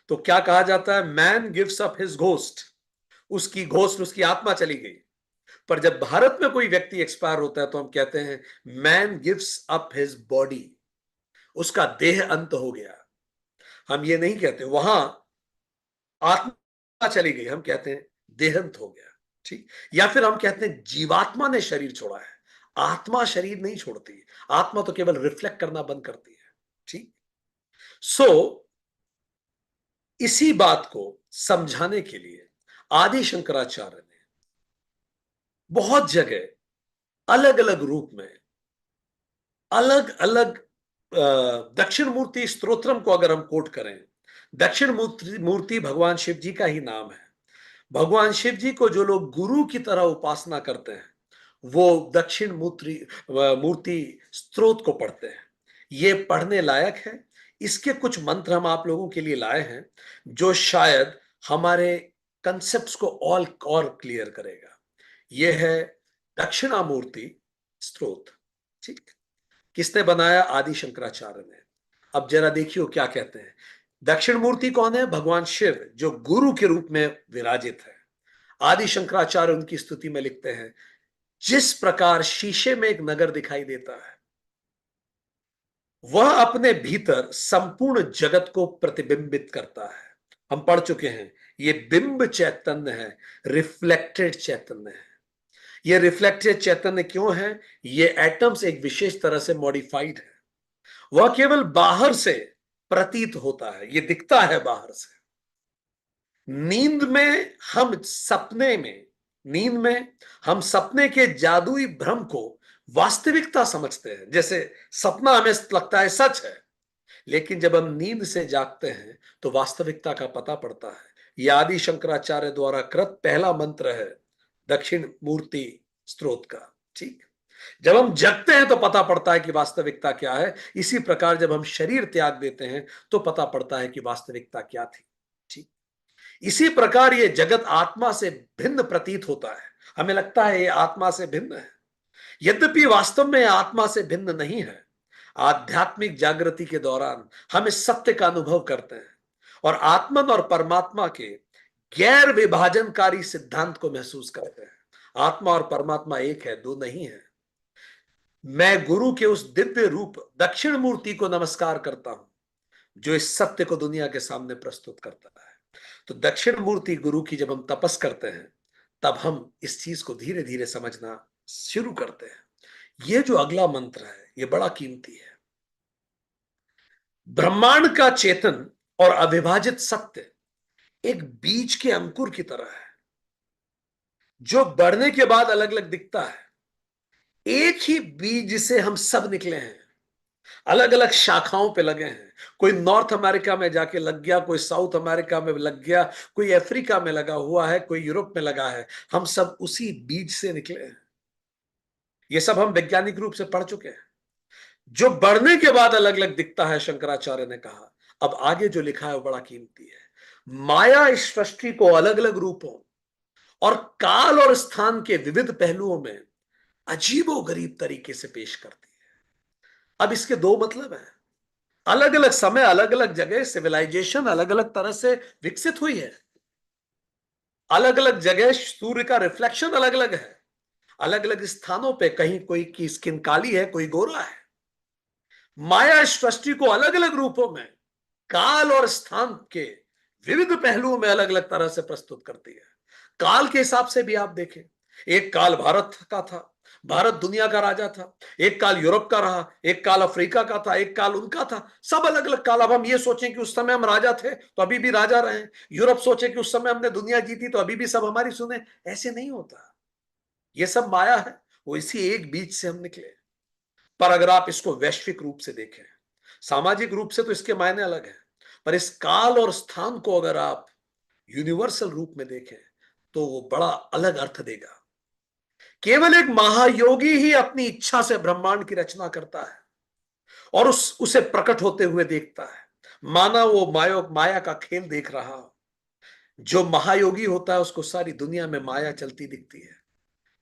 तो क्या कहा जाता है? Man gives up his ghost, उसकी घोस्ट, उसकी आत्मा चली गई। पर जब भारत में कोई व्यक्ति एक्सपायर होता है तो हम कहते हैं man gives up his body, उसका देह अंत हो गया। हम ये नहीं कहते वहां आत्मा चली गई, हम कहते हैं देहांत हो गया। ठीक, या फिर हम कहते हैं जीवात्मा ने शरीर छोड़ा है। आत्मा शरीर नहीं छोड़ती, आत्मा तो केवल रिफ्लेक्ट करना बंद करती है। ठीक, सो इसी बात को समझाने के लिए आदि शंकराचार्य ने बहुत जगह अलग अलग रूप में अलग अलग दक्षिण मूर्ति स्तोत्रम को अगर हम कोट करें, दक्षिण मूर्ति भगवान शिव जी का ही नाम है। भगवान शिव जी को जो लोग गुरु की तरह उपासना करते हैं वो दक्षिण मूर्ति स्तोत्र को पढ़ते हैं। ये पढ़ने लायक है। इसके कुछ मंत्र हम आप लोगों के लिए लाए हैं जो शायद हमारे कंसेप्ट्स को और क्लियर करेगा। यह है दक्षिणामूर्ति स्तोत्र। ठीक, किसने बनाया? आदि शंकराचार्य ने। अब जरा देखिए क्या कहते हैं। दक्षिण मूर्ति कौन है? भगवान शिव, जो गुरु के रूप में विराजित है। आदि शंकराचार्य उनकी स्तुति में लिखते हैं, जिस प्रकार शीशे में एक नगर दिखाई देता है, वह अपने भीतर संपूर्ण जगत को प्रतिबिंबित करता है। हम पढ़ चुके हैं, ये बिंब चैतन्य है, रिफ्लेक्टेड चैतन्य है। ये रिफ्लेक्टेड चैतन्य क्यों है? ये एटम्स एक विशेष तरह से मॉडिफाइड है। वह केवल बाहर से प्रतीत होता है, ये दिखता है बाहर से। नींद में हम सपने के जादुई भ्रम को वास्तविकता समझते हैं। जैसे सपना हमें लगता है सच है, लेकिन जब हम नींद से जागते हैं तो वास्तविकता का पता पड़ता है। यह आदि शंकराचार्य द्वारा कृत पहला मंत्र है दक्षिण मूर्ति स्तोत्र का। ठीक, जब हम जगते हैं तो पता पड़ता है कि वास्तविकता क्या है। इसी प्रकार जब हम शरीर त्याग देते हैं तो पता पड़ता है कि वास्तविकता क्या थी। ठीक, इसी प्रकार ये जगत आत्मा से भिन्न प्रतीत होता है। हमें लगता है ये आत्मा से भिन्न है, यद्यपि वास्तव में आत्मा से भिन्न नहीं है। आध्यात्मिक जागृति के दौरान हम इस सत्य का अनुभव करते हैं और आत्मन और परमात्मा के गैर विभाजनकारी सिद्धांत को महसूस करते हैं। आत्मा और परमात्मा एक है, दो नहीं है। मैं गुरु के उस दिव्य रूप दक्षिण मूर्ति को नमस्कार करता हूं जो इस सत्य को दुनिया के सामने प्रस्तुत करता है। तो दक्षिण मूर्ति गुरु की जब हम तपस करते हैं तब हम इस चीज को धीरे धीरे समझना शुरू करते हैं। ये जो अगला मंत्र है ये बड़ा कीमती है। ब्रह्मांड का चेतन और अविभाजित सत्य एक बीज के अंकुर की तरह है जो बढ़ने के बाद अलग अलग दिखता है। एक ही बीज से हम सब निकले हैं, अलग अलग शाखाओं पे लगे हैं। कोई नॉर्थ अमेरिका में जाके लग गया, कोई साउथ अमेरिका में लग गया, कोई अफ्रीका में लगा हुआ है, कोई यूरोप में लगा है। हम सब उसी बीज से निकले हैं। ये सब हम वैज्ञानिक रूप से पढ़ चुके हैं। जो बढ़ने के बाद अलग अलग दिखता है, शंकराचार्य ने कहा। अब आगे जो लिखा है वो बड़ा कीमती है। माया इस सृष्टि को अलग अलग रूपों और काल और स्थान के विविध पहलुओं में अजीबोगरीब तरीके से पेश करती है। अब इसके दो मतलब हैं। अलग अलग समय, अलग अलग जगह सिविलाइजेशन अलग अलग तरह से विकसित हुई है। अलग अलग जगह सूर्य का रिफ्लेक्शन अलग अलग है। अलग अलग स्थानों पे कहीं कोई की स्किन काली है, कोई गोरा है। माया इस सृष्टि को अलग अलग रूपों में काल और स्थान के विविध पहलुओं में अलग अलग तरह से प्रस्तुत करती है। काल के हिसाब से भी आप देखें, एक काल भारत का था, भारत दुनिया का राजा था। एक काल यूरोप का रहा, एक काल अफ्रीका का था, एक काल उनका था। सब अलग अलग काल। अब हम ये सोचें कि उस समय हम राजा थे तो अभी भी राजा रहे। यूरोप सोचे कि उस समय हमने दुनिया जीती तो अभी भी सब हमारी सुने। ऐसे नहीं होता। ये सब माया है, वो इसी एक बीज से हम निकले। पर अगर आप इसको वैश्विक रूप से देखें, सामाजिक रूप से तो इसके मायने अलग है, पर इस काल और स्थान को अगर आप यूनिवर्सल रूप में देखें तो वो बड़ा अलग अर्थ देगा। केवल एक महायोगी ही अपनी इच्छा से ब्रह्मांड की रचना करता है और उसे प्रकट होते हुए देखता है, माना वो माया का खेल देख रहा हो। जो महायोगी होता है उसको सारी दुनिया में माया चलती दिखती है,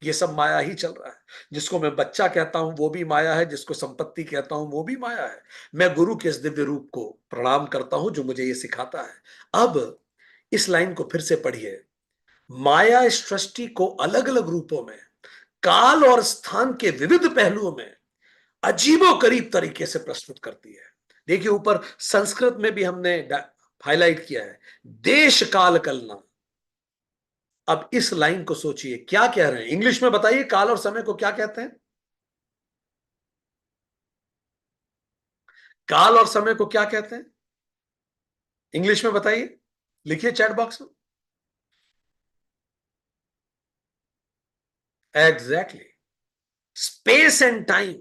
ये सब माया ही चल रहा है। जिसको मैं बच्चा कहता हूं वो भी माया है, जिसको संपत्ति कहता हूं वो भी माया है। मैं गुरु के इस दिव्य रूप को प्रणाम करता हूं जो मुझे ये सिखाता है। अब इस लाइन को फिर से पढ़िए। माया इस सृष्टि को अलग अलग रूपों में, काल और स्थान के विविध पहलुओं में अजीबो करीब तरीके से प्रस्तुत करती है। देखिए ऊपर संस्कृत में भी हमने हाईलाइट किया है, देश काल कलना। अब इस लाइन को सोचिए, क्या कह रहे हैं इंग्लिश में, बताइए काल और समय को क्या कहते हैं? काल और समय को क्या कहते हैं इंग्लिश में, बताइए, लिखिए चैट बॉक्स में। Exactly, space and time.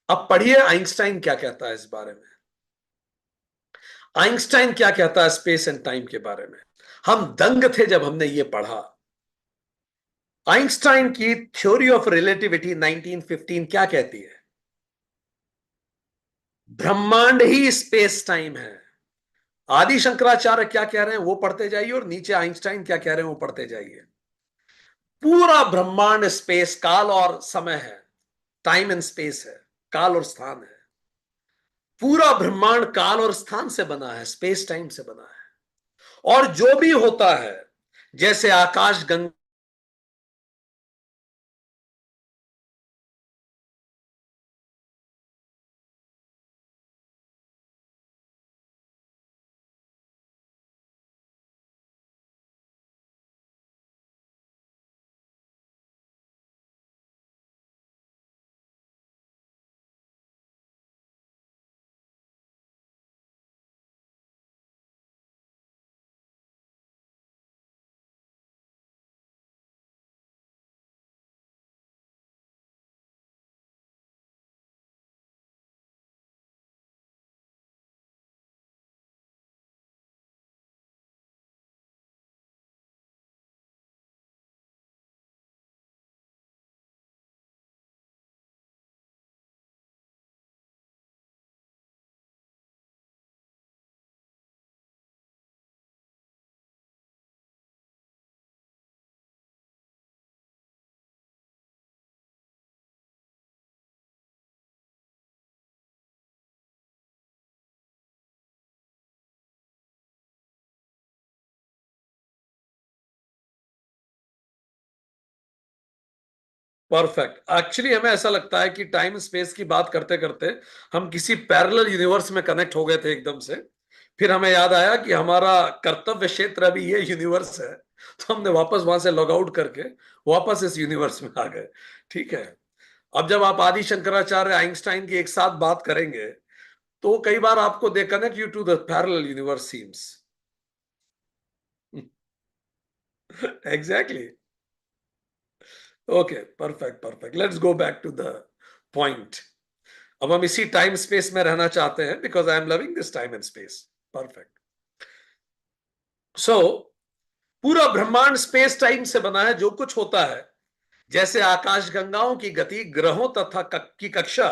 अब पढ़िए आइंस्टाइन क्या कहता है इस बारे में। आइंस्टाइन क्या कहता है स्पेस एंड टाइम के बारे में। हम दंग थे जब हमने ये पढ़ा। आइंस्टाइन की थ्योरी ऑफ रिलेटिविटी 1915 क्या कहती है? ब्रह्मांड ही स्पेस टाइम है। आदि शंकराचार्य क्या कह रहे हैं वो पढ़ते जाइए, और नीचे आइंस्टाइन क्या कह रहे हैं वो पढ़ते जाइए। पूरा ब्रह्मांड स्पेस, काल और समय है, टाइम एंड स्पेस है, काल और स्थान है। पूरा ब्रह्मांड काल और स्थान से बना है, स्पेस टाइम से बना है। और जो भी होता है, जैसे आकाश गंगा परफेक्ट। एक्चुअली हमें ऐसा लगता है कि टाइम स्पेस की बात करते करते हम किसी पैरेलल यूनिवर्स में कनेक्ट हो गए थे एकदम से। फिर हमें याद आया कि हमारा कर्तव्य क्षेत्र अभी ये यूनिवर्स है, तो हमने वापस वहां से लॉग आउट करके वापस इस यूनिवर्स में आ गए। ठीक है। अब जब आप आदि शंकराचार्य आइंस्टाइन की एक साथ बात करेंगे तो कई बार आपको they connect you to the parallel universe seems. Exactly. Okay, perfect perfect, let's go back to the point. अब हम इसी टाइम स्पेस में रहना चाहते हैं, because I am loving this time and space. Perfect. So पूरा ब्रह्मांड स्पेस टाइम से बना है। जो कुछ होता है, जैसे आकाश गंगाओं की गति, ग्रहों तथा की कक्षा,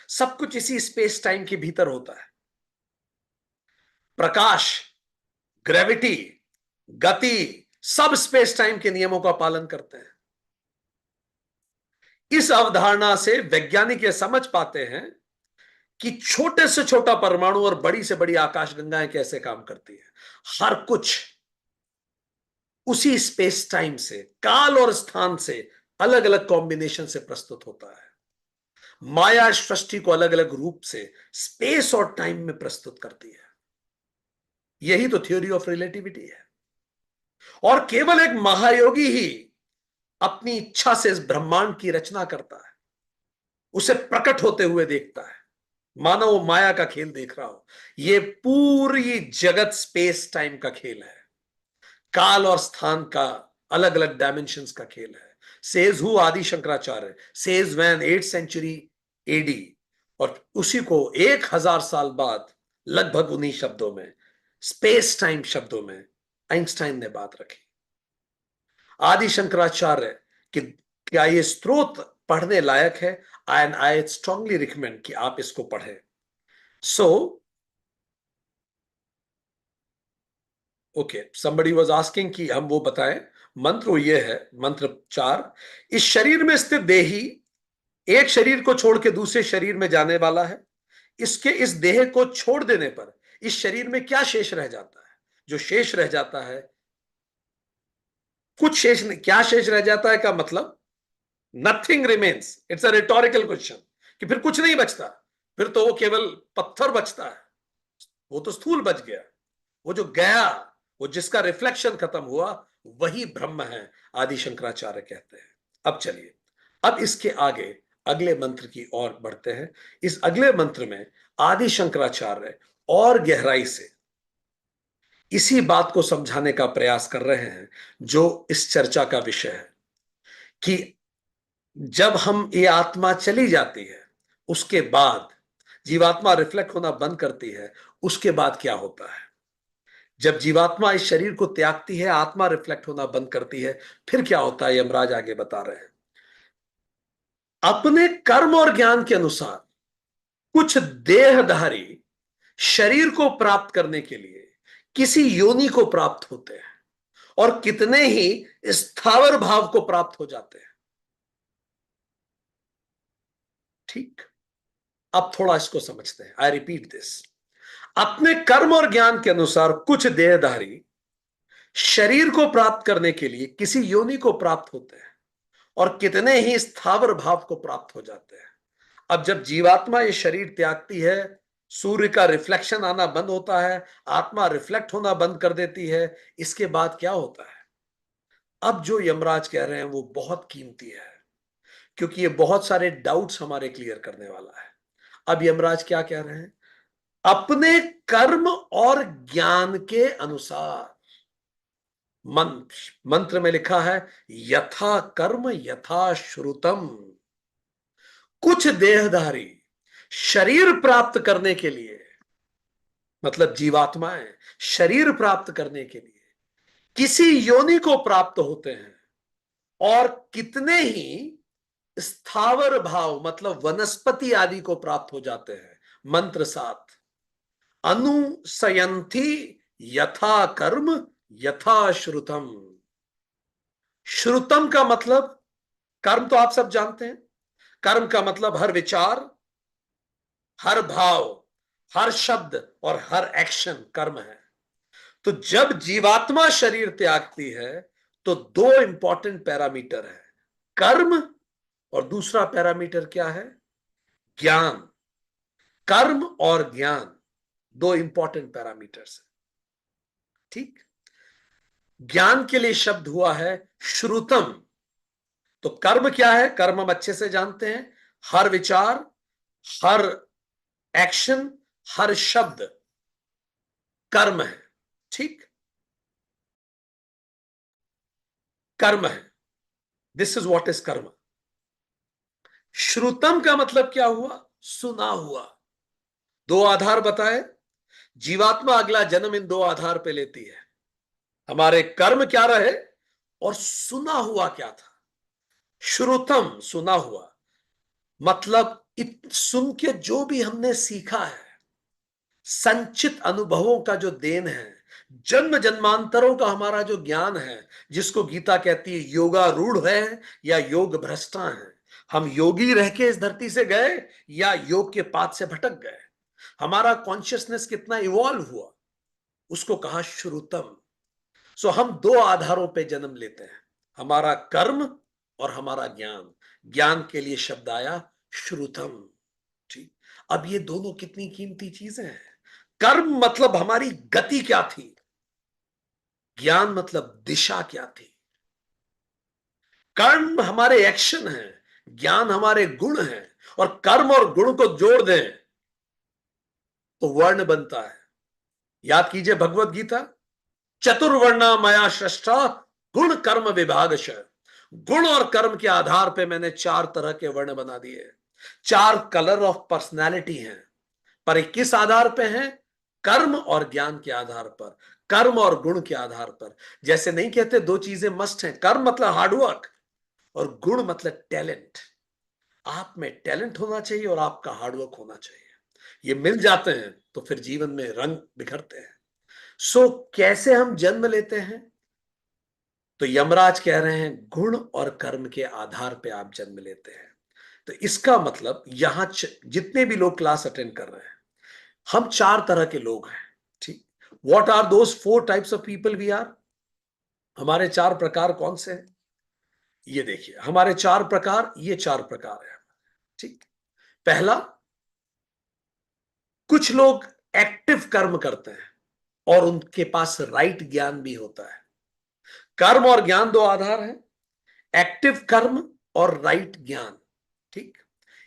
सब कुछ इसी स्पेस टाइम के भीतर होता है। प्रकाश, ग्रेविटी, गति, सब स्पेस टाइम के नियमों का पालन करते हैं। इस अवधारणा से वैज्ञानिक यह समझ पाते हैं कि छोटे से छोटा परमाणु और बड़ी से बड़ी आकाशगंगाएं कैसे काम करती है। हर कुछ उसी स्पेस टाइम से, काल और स्थान से अलग अलग कॉम्बिनेशन से प्रस्तुत होता है। माया सृष्टि को अलग अलग रूप से स्पेस और टाइम में प्रस्तुत करती है। यही तो थ्योरी ऑफ रिलेटिविटी है। और केवल एक महायोगी ही अपनी इच्छा से इस ब्रह्मांड की रचना करता है, उसे प्रकट होते हुए देखता है, मानो वो माया का खेल देख रहा हो। ये पूरी जगत स्पेस टाइम का खेल है, काल और स्थान का अलग अलग डायमेंशंस का खेल है। Says who? Adi Shankaracharya. Says when? 8th century AD, और उसी को 1000 साल बाद लगभग उन्हीं शब्दों में, स्पेस टाइम शब्दों में, आइंस्टाइन ने बात रखी। आदि शंकराचार्य कि क्या ये स्रोत पढ़ने लायक है, एंड आई स्ट्रांगली रिकमेंड कि आप इसको पढ़ें। So okay, somebody was asking कि हम वो बताएं। मंत्र ये है, मंत्र 4, इस शरीर में स्थित देही एक शरीर को छोड़ के दूसरे शरीर में जाने वाला है। इसके इस देह को छोड़ देने पर इस शरीर में क्या शेष रह जाता है? जो शेष रह जाता है, कुछ शेष नहीं, क्या शेष रह जाता है का मतलब nothing remains. It's a rhetorical question कि फिर कुछ नहीं बचता, फिर तो वो केवल पत्थर बचता है, वो तो स्थूल बच गया, वो जो गया, वो जिसका रिफ्लेक्शन खत्म हुआ, वही ब्रह्म है, आदि शंकराचार्य कहते हैं। अब चलिए, अब इसके आगे अगले मंत्र की ओर बढ़ते हैं। इस अगले मंत्र में आदि शंकराचार्य और गहराई से इसी बात को समझाने का प्रयास कर रहे हैं जो इस चर्चा का विषय है, कि जब हम ये आत्मा चली जाती है, उसके बाद जीवात्मा रिफ्लेक्ट होना बंद करती है, उसके बाद क्या होता है? जब जीवात्मा इस शरीर को त्यागती है, आत्मा रिफ्लेक्ट होना बंद करती है, फिर क्या होता है? यमराज आगे बता रहे हैं। अपने कर्म और ज्ञान के अनुसार कुछ देहधारी शरीर को प्राप्त करने के लिए किसी योनि को प्राप्त होते हैं, और कितने ही स्थावर भाव को प्राप्त हो जाते हैं। ठीक, अब थोड़ा इसको समझते हैं। I repeat this. अपने कर्म और ज्ञान के अनुसार कुछ देहधारी शरीर को प्राप्त करने के लिए किसी योनि को प्राप्त होते हैं, और कितने ही स्थावर भाव को प्राप्त हो जाते हैं। अब जब जीवात्मा ये शरीर त्यागती है, सूर्य का रिफ्लेक्शन आना बंद होता है, आत्मा रिफ्लेक्ट होना बंद कर देती है, इसके बाद क्या होता है? अब जो यमराज कह रहे हैं वो बहुत कीमती है, क्योंकि ये बहुत सारे डाउट्स हमारे क्लियर करने वाला है। अब यमराज क्या कह रहे हैं? अपने कर्म और ज्ञान के अनुसार, मंत्र में लिखा है यथा कर्म यथा श्रुतम। कुछ देहधारी शरीर प्राप्त करने के लिए, मतलब जीवात्माएं शरीर प्राप्त करने के लिए किसी योनि को प्राप्त होते हैं, और कितने ही स्थावर भाव मतलब वनस्पति आदि को प्राप्त हो जाते हैं। मंत्र 7, अनुसयंती यथा कर्म यथा श्रुतम। श्रुतम का मतलब, कर्म तो आप सब जानते हैं, कर्म का मतलब हर विचार, हर भाव, हर शब्द और हर एक्शन कर्म है। तो जब जीवात्मा शरीर त्यागती है तो दो इंपॉर्टेंट पैरामीटर है, कर्म, और दूसरा पैरामीटर क्या है? ज्ञान। कर्म और ज्ञान दो इंपॉर्टेंट पैरामीटर्स है। ठीक, ज्ञान के लिए शब्द हुआ है श्रुतम। तो कर्म क्या है? कर्म हम अच्छे से जानते हैं, हर विचार, हर एक्शन, हर शब्द कर्म है। ठीक, कर्म है, दिस इज व्हाट इज कर्म। श्रुतम का मतलब क्या हुआ? सुना हुआ। दो आधार बताए, जीवात्मा अगला जन्म इन दो आधार पे लेती है, हमारे कर्म क्या रहे और सुना हुआ क्या था। श्रुतम सुना हुआ मतलब सुन के जो भी हमने सीखा है, संचित अनुभवों का जो देन है, जन्म जन्मांतरों का हमारा जो ज्ञान है, जिसको गीता कहती है योगारूढ़ है या योग भ्रष्टा है। हम योगी रह के इस धरती से गए या योग के पाथ से भटक गए, हमारा कॉन्शियसनेस कितना इवॉल्व हुआ, उसको कहा श्रुतम। सो हम दो आधारों पे जन्म लेते हैं, हमारा कर्म और हमारा ज्ञान। ज्ञान के लिए शब्द आया श्रुतम। ठीक, अब ये दोनों कितनी कीमती चीजें हैं। कर्म मतलब हमारी गति क्या थी, ज्ञान मतलब दिशा क्या थी। कर्म हमारे एक्शन है, ज्ञान हमारे गुण है, और कर्म और गुण को जोड़ दें तो वर्ण बनता है। याद कीजिए भगवत गीता, चतुर्वर्णा मया सृष्टा गुण कर्म विभागश। गुण और कर्म के आधार पे मैंने 4 तरह के वर्ण बना दिए। 4 कलर ऑफ पर्सनैलिटी हैं, पर ये किस आधार पे हैं? कर्म और ज्ञान के आधार पर, कर्म और गुण के आधार पर। जैसे नहीं कहते दो चीजें मस्ट हैं, कर्म मतलब हार्डवर्क और गुण मतलब टैलेंट। आप में टैलेंट होना चाहिए और आपका हार्डवर्क होना चाहिए, ये मिल जाते हैं तो फिर जीवन में रंग बिखरते हैं। सो कैसे हम जन्म लेते हैं? तो यमराज कह रहे हैं गुण और कर्म के आधार पे आप जन्म लेते हैं। तो इसका मतलब यहां जितने भी लोग क्लास अटेंड कर रहे हैं, हम 4 तरह के लोग हैं। ठीक, what are those 4 types of people we are? हमारे 4 प्रकार कौन से हैं? ये देखिए, हमारे 4 प्रकार, ये 4 प्रकार है। ठीक, पहला, कुछ लोग एक्टिव कर्म करते हैं और उनके पास राइट ज्ञान भी होता है। कर्म और ज्ञान दो आधार हैं, एक्टिव कर्म और राइट ज्ञान। ठीक,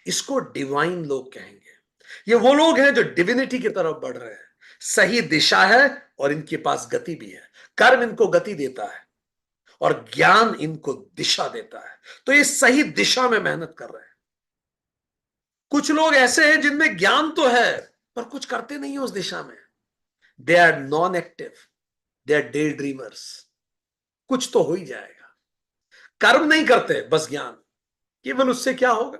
इसको डिवाइन लोग कहेंगे। ये वो लोग हैं जो डिविनिटी की तरफ बढ़ रहे हैं, सही दिशा है और इनके पास गति भी है। कर्म इनको गति देता है और ज्ञान इनको दिशा देता है, तो ये सही दिशा में मेहनत कर रहे हैं। कुछ लोग ऐसे हैं जिनमें ज्ञान तो है पर कुछ करते नहीं है उस दिशा में। They are non active, they are daydreamers. कुछ तो हो ही जाएगा, कर्म नहीं करते, बस ज्ञान, केवल उससे क्या होगा?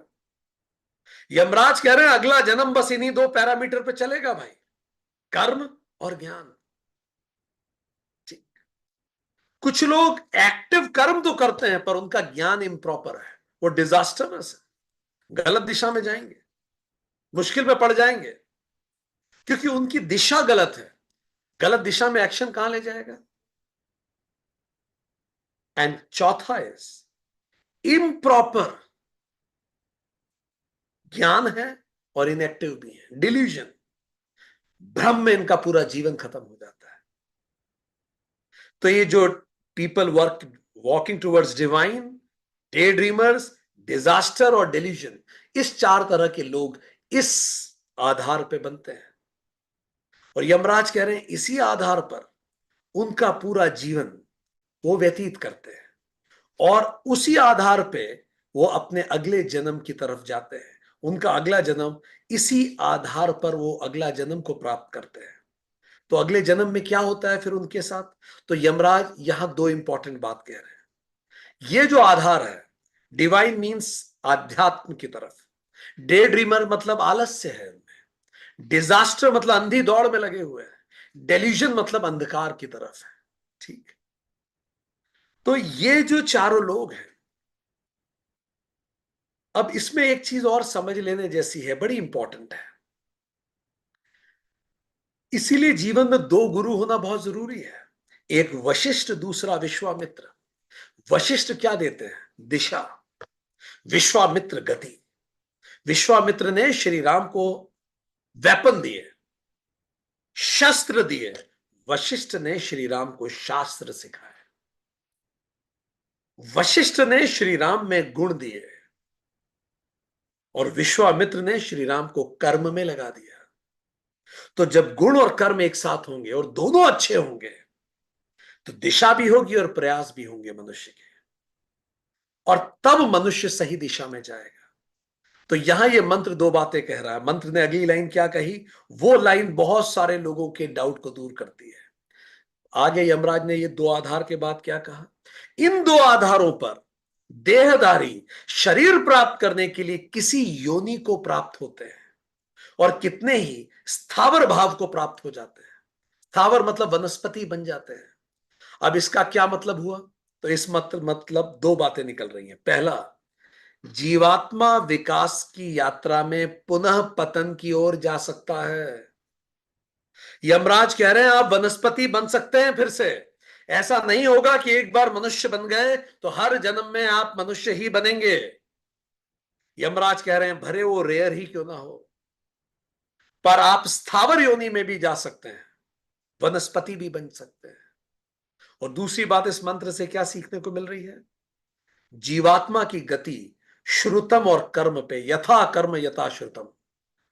यमराज कह रहे हैं अगला जन्म बस इन्हीं 2 पैरामीटर पे चलेगा भाई, कर्म और ज्ञान। ठीक, कुछ लोग एक्टिव कर्म तो करते हैं पर उनका ज्ञान इम्प्रॉपर है, वो डिजास्टरस है, गलत दिशा में जाएंगे, मुश्किल में पड़ जाएंगे क्योंकि उनकी दिशा गलत है। गलत दिशा में एक्शन कहां ले जाएगा? एंड चौथा इज इम्प्रॉपर ज्ञान है और इनएक्टिव भी है, डिल्यूजन, भ्रम में इनका पूरा जीवन खत्म हो जाता है। तो ये जो people walking towards divine, day dreamers, disaster और डिल्यूजन, इस 4 तरह के लोग इस आधार पे बनते हैं। और यमराज कह रहे हैं इसी आधार पर उनका पूरा जीवन वो व्यतीत करते हैं और उसी आधार पे वो अपने अगले जन्म की तरफ जाते हैं। उनका अगला जन्म, इसी आधार पर वो अगला जन्म को प्राप्त करते हैं। तो अगले जन्म में क्या होता है फिर उनके साथ? तो यमराज यहां 2 इंपॉर्टेंट बात कह रहे हैं। ये जो आधार है, डिवाइन मीन्स आध्यात्म की तरफ, डे ड्रीमर मतलब आलस्य है उनमें, डिजास्टर मतलब अंधी दौड़ में लगे हुए हैं, डेल्यूजन मतलब अंधकार की तरफ है। ठीक, तो ये जो चारों लोग हैं, अब इसमें एक चीज और समझ लेने जैसी है, बड़ी इंपॉर्टेंट है। इसीलिए जीवन में 2 गुरु होना बहुत जरूरी है, एक वशिष्ठ, दूसरा विश्वामित्र। वशिष्ठ क्या देते हैं? दिशा, विश्वामित्र गति। विश्वामित्र ने श्री राम को वेपन दिए, शस्त्र दिए, वशिष्ठ ने श्री राम को शास्त्र सिखाए। वशिष्ठ ने श्री राम में गुण दिए और विश्वामित्र ने श्री राम को कर्म में लगा दिया। तो जब गुण और कर्म एक साथ होंगे और दोनों अच्छे होंगे तो दिशा भी होगी और प्रयास भी होंगे मनुष्य के, और तब मनुष्य सही दिशा में जाएगा। तो यहां ये मंत्र 2 बातें कह रहा है। मंत्र ने अगली लाइन क्या कही? वो लाइन बहुत सारे लोगों के डाउट को दूर करती है। आगे यमराज ने ये 2 आधार के बाद क्या कहा? इन 2 आधारों पर देहधारी शरीर प्राप्त करने के लिए किसी योनि को प्राप्त होते हैं और कितने ही स्थावर भाव को प्राप्त हो जाते हैं। स्थावर मतलब वनस्पति बन जाते हैं। अब इसका क्या मतलब हुआ? तो इस मतलब 2 बातें निकल रही हैं। पहला, जीवात्मा विकास की यात्रा में पुनः पतन की ओर जा सकता है। यमराज कह रहे हैं आप वनस्पति बन सकते हैं फिर से। ऐसा नहीं होगा कि एक बार मनुष्य बन गए तो हर जन्म में आप मनुष्य ही बनेंगे। यमराज कह रहे हैं भरे वो रेयर ही क्यों ना हो, पर आप स्थावर योनि में भी जा सकते हैं, वनस्पति भी बन सकते हैं। और दूसरी बात इस मंत्र से क्या सीखने को मिल रही है? जीवात्मा की गति श्रुतम और कर्म पे, यथा कर्म यथा श्रुतम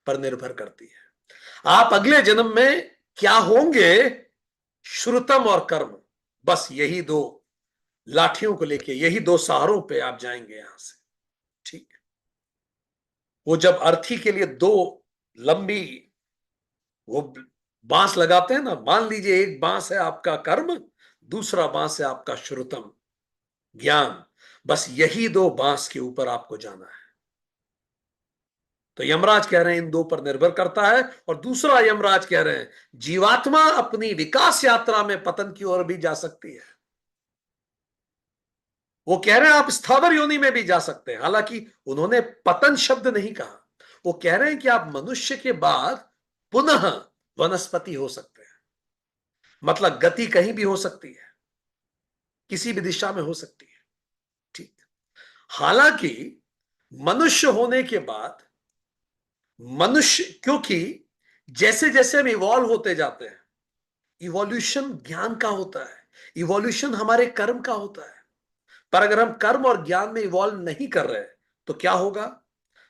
पर निर्भर करती है। आप अगले जन्म में क्या होंगे, श्रुतम और कर्म, बस यही 2 लाठियों को लेके, यही 2 सहारों पे आप जाएंगे यहां से। ठीक, वो जब अर्थी के लिए दो लंबी वो बांस लगाते हैं ना, मान लीजिए एक बांस है आपका कर्म, दूसरा बांस है आपका श्रुतम ज्ञान, बस यही दो बांस के ऊपर आपको जाना है। तो यमराज कह रहे हैं इन दो पर निर्भर करता है, और दूसरा यमराज कह रहे हैं जीवात्मा अपनी विकास यात्रा में पतन की ओर भी जा सकती है। वो कह रहे हैं आप स्थावर योनि में भी जा सकते हैं, हालांकि उन्होंने पतन शब्द नहीं कहा। वो कह रहे हैं कि आप मनुष्य के बाद पुनः वनस्पति हो सकते हैं, मतलब गति कहीं भी हो सकती है, किसी भी दिशा में हो सकती है। ठीक। हालांकि मनुष्य होने के बाद मनुष्य, क्योंकि जैसे जैसे हम इवॉल्व होते जाते हैं, इवोल्यूशन ज्ञान का होता है, इवोल्यूशन हमारे कर्म का होता है। पर अगर हम कर्म और ज्ञान में इवॉल्व नहीं कर रहे तो क्या होगा,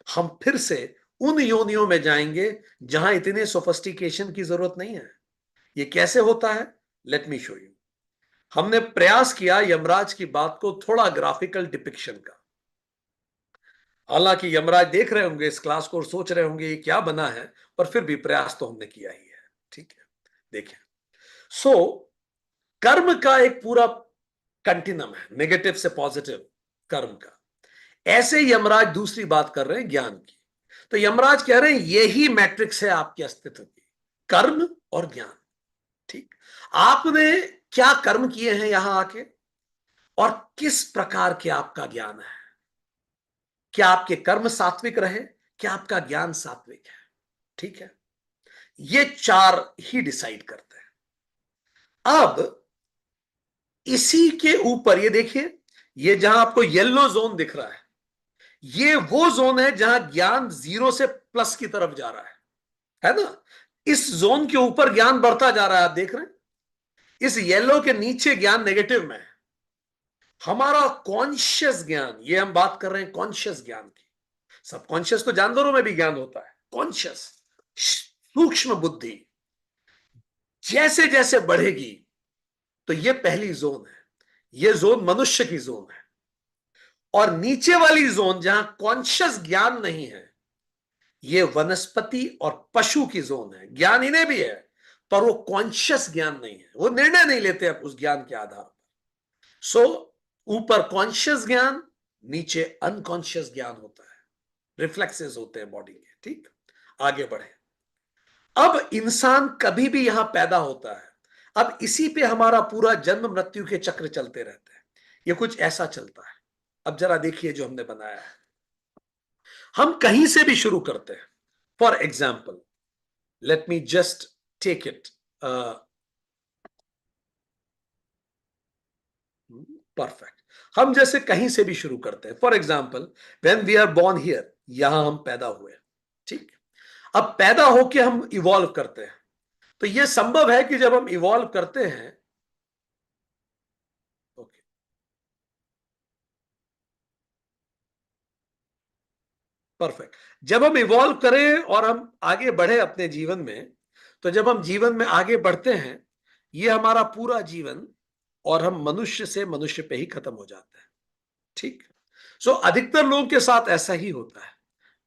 हम फिर से उन योनियों में जाएंगे जहां इतने सोफिस्टिकेशन की जरूरत नहीं है। ये कैसे होता है, लेट मी शो यू। हमने प्रयास किया यमराज की बात को थोड़ा ग्राफिकल डिपिक्शन का। हालांकि यमराज देख रहे होंगे इस क्लास को और सोच रहे होंगे ये क्या बना है, पर फिर भी प्रयास तो हमने किया ही है। ठीक है, देखिए। सो कर्म का एक पूरा कंटिन्यूम है, नेगेटिव से पॉजिटिव कर्म का। ऐसे यमराज दूसरी बात कर रहे हैं ज्ञान की। तो यमराज कह रहे हैं यही मैट्रिक्स है आपके अस्तित्व की, कर्म और ज्ञान। ठीक। आपने क्या कर्म किए हैं यहां आके, और किस प्रकार के आपका ज्ञान है। क्या आपके कर्म सात्विक रहे, क्या आपका ज्ञान सात्विक है। ठीक है, ये चार ही डिसाइड करते हैं। अब इसी के ऊपर ये देखिए, ये जहां आपको येलो जोन दिख रहा है, ये वो जोन है जहां ज्ञान 0 से प्लस की तरफ जा रहा है ना। इस जोन के ऊपर ज्ञान बढ़ता जा रहा है, आप देख रहे हैं। इस येलो के नीचे ज्ञान नेगेटिव में है। हमारा कॉन्शियस ज्ञान, ये हम बात कर रहे हैं कॉन्शियस ज्ञान की। सबकॉन्शियस तो जानवरों में भी ज्ञान होता है, कॉन्शियस सूक्ष्म बुद्धि जैसे जैसे बढ़ेगी, तो ये पहली जोन है, ये जोन मनुष्य की जोन है। और नीचे वाली जोन जहां कॉन्शियस ज्ञान नहीं है, ये वनस्पति और पशु की जोन है। ज्ञान इन्हें भी है, पर वो कॉन्शियस ज्ञान नहीं है, वो निर्णय नहीं लेते अब उस ज्ञान के आधार पर। सो ऊपर कॉन्शियस ज्ञान, नीचे अनकॉन्शियस ज्ञान होता है, रिफ्लेक्सेस होते हैं बॉडी के। ठीक, आगे बढ़े। अब इंसान कभी भी यहां पैदा होता है, अब इसी पे हमारा पूरा जन्म मृत्यु के चक्र चलते रहते हैं। ये कुछ ऐसा चलता है। अब जरा देखिए जो हमने बनाया है, हम कहीं से भी शुरू करते हैं। For example, let me just take it, perfect. हम जैसे कहीं से भी शुरू करते हैं। For example, when we are born here, यहां हम पैदा हुए। ठीक, अब पैदा होके हम इवॉल्व करते हैं। तो यह संभव है कि जब हम इवॉल्व करते हैं, ओके, परफेक्ट, जब हम इवॉल्व करें और हम आगे बढ़े अपने जीवन में, तो जब हम जीवन में आगे बढ़ते हैं, यह हमारा पूरा जीवन, और हम मनुष्य से मनुष्य पे ही खत्म हो जाते हैं। ठीक। सो अधिकतर लोगों के साथ ऐसा ही होता है।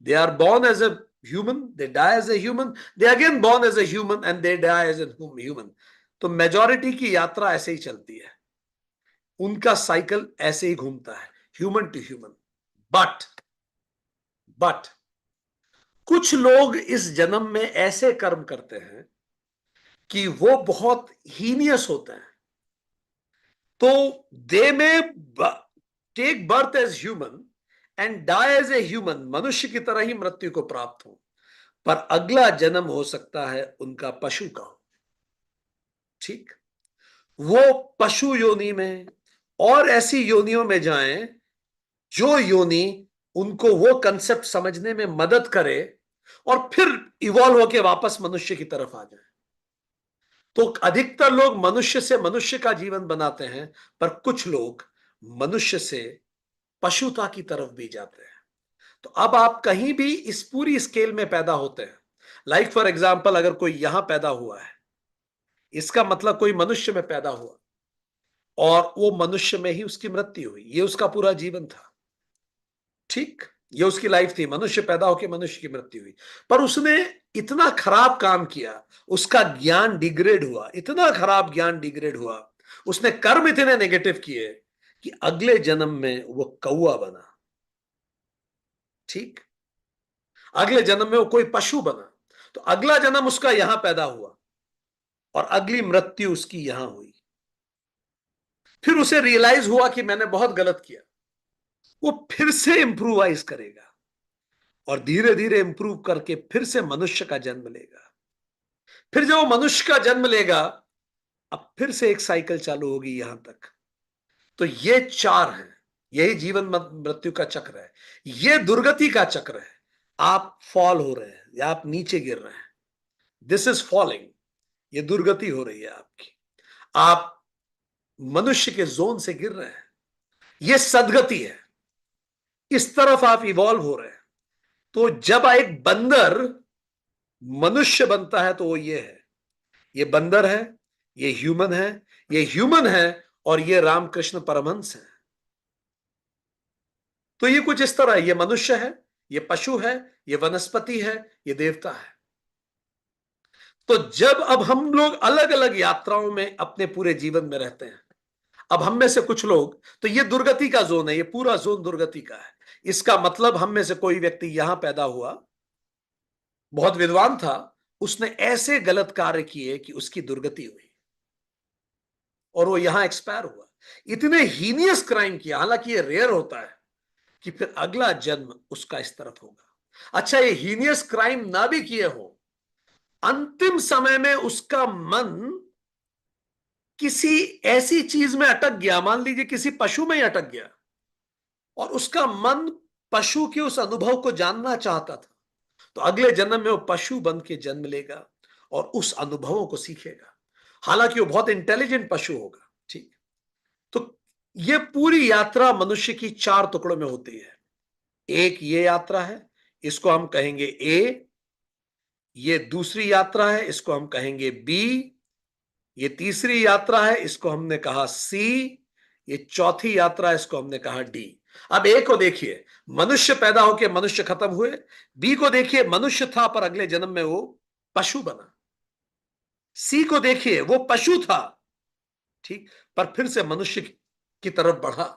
They are born as a human, they die as a human, they again born as a human and they die as a human। तो मेजॉरिटी की यात्रा ऐसे ही चलती है, उनका साइकिल ऐसे ही घूमता है, ह्यूमन टू ह्यूमन। बट कुछ लोग इस जन्म में ऐसे कर्म करते हैं कि वो बहुत हीनियस होते हैं। तो they may take birth as human and die as a human, मनुष्य की तरह ही मृत्यु को प्राप्त हो, पर अगला जन्म हो सकता है उनका पशु का हो। ठीक, वो पशु योनि में और ऐसी योनियों में जाएं जो योनि उनको वो कंसेप्ट समझने में मदद करे, और फिर इवॉल्व होके वापस मनुष्य की तरफ आ जाए। तो अधिकतर लोग मनुष्य से मनुष्य का जीवन बनाते हैं, पर कुछ लोग मनुष्य से पशुता की तरफ भी जाते हैं। तो अब आप कहीं भी इस पूरी स्केल में पैदा होते हैं, लाइक फॉर एग्जाम्पल, अगर कोई यहां पैदा हुआ है, इसका मतलब कोई मनुष्य में पैदा हुआ, और वो मनुष्य में ही उसकी मृत्यु हुई, ये उसका पूरा जीवन था। ठीक, ये उसकी लाइफ थी, मनुष्य पैदा होकर मनुष्य की मृत्यु हुई। पर उसने इतना खराब काम किया, उसका ज्ञान डिग्रेड हुआ, इतना खराब ज्ञान डिग्रेड हुआ, उसने कर्म इतने नेगेटिव किए कि अगले जन्म में वो कौआ बना। ठीक, अगले जन्म में वो कोई पशु बना। तो अगला जन्म उसका यहां पैदा हुआ और अगली मृत्यु उसकी यहां हुई। फिर उसे रियलाइज हुआ कि मैंने बहुत गलत किया। वो फिर से इंप्रूवाइज करेगा और धीरे धीरे इंप्रूव करके फिर से मनुष्य का जन्म लेगा। फिर जब वो मनुष्य का जन्म लेगा, अब फिर से एक साइकिल चालू होगी यहां तक। तो ये चार है, यही जीवन मृत्यु का चक्र है, ये दुर्गति का चक्र है। आप फॉल हो रहे हैं या आप नीचे गिर रहे हैं, दिस इज फॉलिंग, ये दुर्गति हो रही है आपकी। आप मनुष्य के जोन से गिर रहे हैं, ये सदगति है, इस तरफ आप इवॉल्व हो रहे हैं। तो जब एक बंदर मनुष्य बनता है तो वो ये है, ये बंदर है, ये ह्यूमन है, ये ह्यूमन है और ये रामकृष्ण परमहंस है। तो ये कुछ इस तरह है, ये मनुष्य है, ये पशु है, ये वनस्पति है, ये देवता है। तो जब अब हम लोग अलग अलग यात्राओं में अपने पूरे जीवन में रहते हैं, अब हम में से कुछ लोग, तो ये दुर्गति का जोन है, ये पूरा जोन दुर्गति का है। इसका मतलब हम में से कोई व्यक्ति यहां पैदा हुआ, बहुत विद्वान था, उसने ऐसे गलत कार्य किए कि उसकी दुर्गति हुई और वो यहां एक्सपायर हुआ। इतने हीनियस क्राइम किया, हालांकि ये रेयर होता है कि फिर अगला जन्म उसका इस तरफ होगा। अच्छा, ये हीनियस क्राइम ना भी किए हो, अंतिम समय में उसका मन किसी ऐसी चीज में अटक गया, मान लीजिए किसी पशु में ही अटक गया, और उसका मन पशु के उस अनुभव को जानना चाहता था, तो अगले जन्म में वो पशु बन के जन्म लेगा और उस अनुभवों को सीखेगा। हालांकि वो बहुत इंटेलिजेंट पशु होगा। ठीक, तो ये पूरी यात्रा मनुष्य की चार टुकड़ों में होती है। एक ये यात्रा है, इसको हम कहेंगे ए। ये दूसरी यात्रा है, इसको हम कहेंगे बी। ये तीसरी यात्रा है, इसको हमने कहा सी। ये चौथी यात्रा है, इसको हमने कहा डी। अब ए को देखिए, मनुष्य पैदा होके मनुष्य खत्म हुए। बी को देखिए, मनुष्य था पर अगले जन्म में वो पशु बना। सी को देखिए, वो पशु था, ठीक, पर फिर से मनुष्य की तरफ बढ़ा।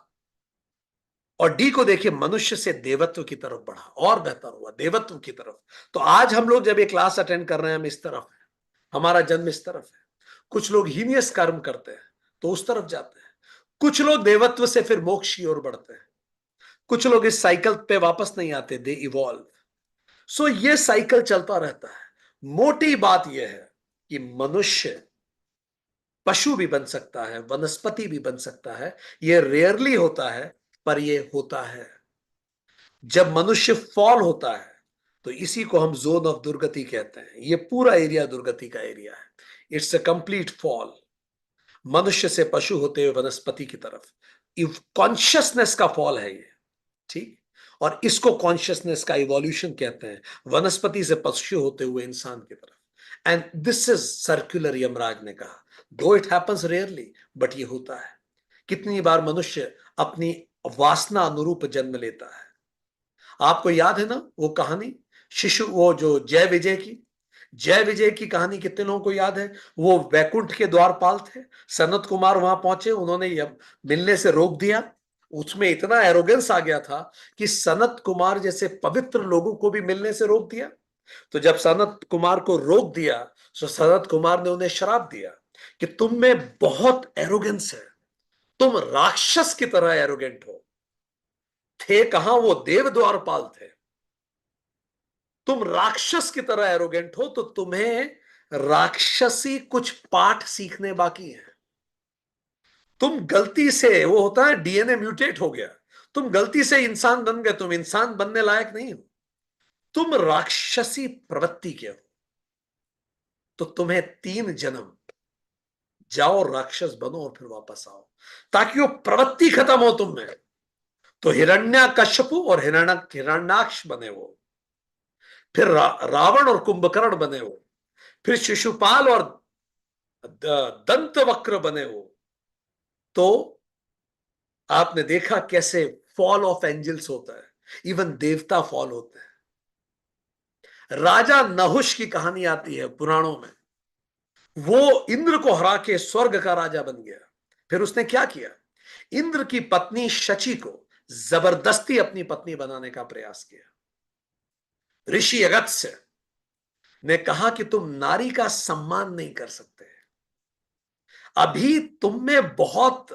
और डी को देखिए, मनुष्य से देवत्व की तरफ बढ़ा और बेहतर हुआ, देवत्व की तरफ। तो आज हम लोग जब ये क्लास अटेंड कर रहे हैं, हम इस तरफ हैं, हमारा जन्म इस तरफ है। कुछ लोग हीनियस कर्म करते हैं तो उस तरफ जाते हैं, कुछ लोग देवत्व से फिर मोक्ष की ओर बढ़ते हैं, कुछ लोग इस साइकिल पे वापस नहीं आते, दे इवॉल्व। सो ये साइकिल चलता रहता है। मोटी बात यह है कि मनुष्य पशु भी बन सकता है, वनस्पति भी बन सकता है। यह रेयरली होता है पर यह होता है। जब मनुष्य फॉल होता है तो इसी को हम जोन ऑफ दुर्गति कहते हैं। यह पूरा एरिया दुर्गति का एरिया है। इट्स अ कंप्लीट फॉल, मनुष्य से पशु होते हुए वनस्पति की तरफ। कॉन्शियसनेस का फॉल है ये, ठीक। और इसको कॉन्शियसनेस का इवोल्यूशन कहते हैं, वनस्पति से पशु होते हुए इंसान की तरफ। And this is circular, Yamraj ने कहा, दो इट हैपेंस रेयरली, बट ये होता है। कितनी बार मनुष्य अपनी वासना अनुरूप जन्म लेता है। आपको याद है ना वो कहानी, शिशु, वो जो जय विजय की, जय विजय की कहानी कितने लोगों को याद है? वो वैकुंठ के द्वारपाल थे, सनत कुमार वहां पहुंचे, उन्होंने मिलने से रोक दिया। उसमें इतना एरोगेंस आ गया था कि सनत कुमार जैसे पवित्र लोगों को भी मिलने से रोक दिया। तो जब सनत कुमार को रोक दिया तो सनत कुमार ने उन्हें श्राप दिया कि तुम में बहुत एरोगेंस है, तुम राक्षस की तरह एरोगेंट हो। थे कहां वो देव द्वारपाल थे, तुम राक्षस की तरह एरोगेंट हो, तो तुम्हें राक्षसी कुछ पाठ सीखने बाकी है। तुम गलती से, वो होता है डीएनए म्यूटेट हो गया, तुम गलती से इंसान बन गए, तुम इंसान बनने लायक नहीं हो, तुम राक्षसी प्रवृत्ति के हो। तो तुम्हें 3 जन्म, जाओ राक्षस बनो और फिर वापस आओ, ताकि वो प्रवृत्ति खत्म हो तुम में। तो हिरण्यकश्यपु और हिरण्याक्ष बने वो, फिर रावण और कुंभकर्ण बने वो, फिर शिशुपाल और दंत वक्र बने वो। तो आपने देखा कैसे फॉल ऑफ एंजल्स होता है। इवन देवता फॉल होते हैं। राजा नहुष की कहानी आती है पुराणों में। वो इंद्र को हरा के स्वर्ग का राजा बन गया। फिर उसने क्या किया, इंद्र की पत्नी शची को जबरदस्ती अपनी पत्नी बनाने का प्रयास किया। ऋषि अगस्त्य ने कहा कि तुम नारी का सम्मान नहीं कर सकते, अभी तुम में बहुत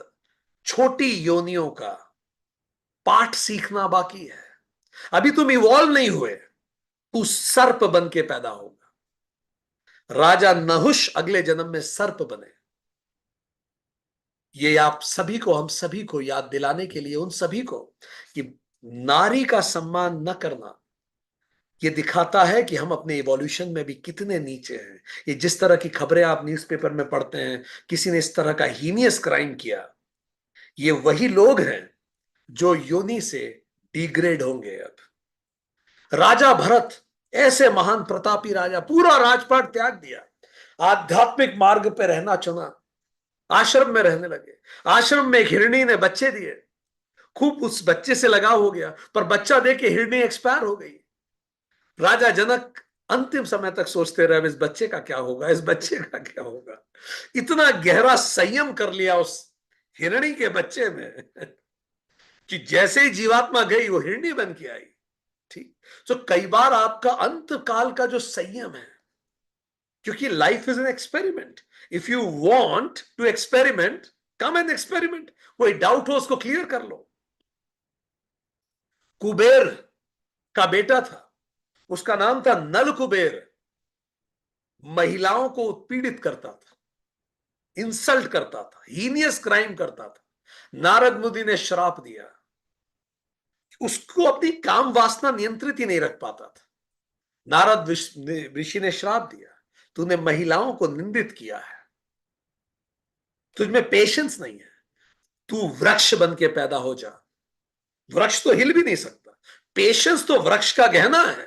छोटी योनियों का पाठ सीखना बाकी है, अभी तुम इवॉल्व नहीं हुए, तू सर्प बन के पैदा होगा। राजा नहुष अगले जन्म में सर्प बने। ये आप सभी को, हम सभी को याद दिलाने के लिए, उन सभी को, कि नारी का सम्मान न करना ये दिखाता है कि हम अपने इवोल्यूशन में भी कितने नीचे हैं। ये जिस तरह की खबरें आप न्यूज़पेपर में पढ़ते हैं, किसी ने इस तरह का हीनियस क्राइम किया, ये वही लोग हैं जो योनि से डिग्रेड होंगे। अब राजा भरत, ऐसे महान प्रतापी राजा, पूरा राजपाट त्याग दिया, आध्यात्मिक मार्ग पे रहना चुना, आश्रम में रहने लगे। आश्रम में एक हिरणी ने बच्चे दिए, खूब उस बच्चे से लगाव हो गया, पर बच्चा दे के हिरणी एक्सपायर हो गई। राजा जनक अंतिम समय तक सोचते रहे, इस बच्चे का क्या होगा, इस बच्चे का क्या होगा। इतना गहरा संयम कर लिया उस हिरणी के बच्चे में कि जैसे ही जीवात्मा गई वो हिरणी बन के आई। ठीक, तो कई बार आपका अंत काल का जो संयम है, क्योंकि life is an experiment, if you want to experiment, come and experiment. कोई डाउट हो उसको क्लियर कर लो। कुबेर का बेटा था, उसका नाम था नल कुबेर। महिलाओं को उत्पीड़ित करता था, इंसल्ट करता था, हीनियस क्राइम करता था। नारद मुनि ने श्राप दिया, उसको अपनी काम वासना नियंत्रित ही नहीं रख पाता था। नारद ऋषि ने श्राप दिया, तूने महिलाओं को निंदित किया है, तुझमें पेशेंस नहीं है, तू वृक्ष बन के पैदा हो जा। वृक्ष तो हिल भी नहीं सकता, पेशेंस तो वृक्ष का गहना है।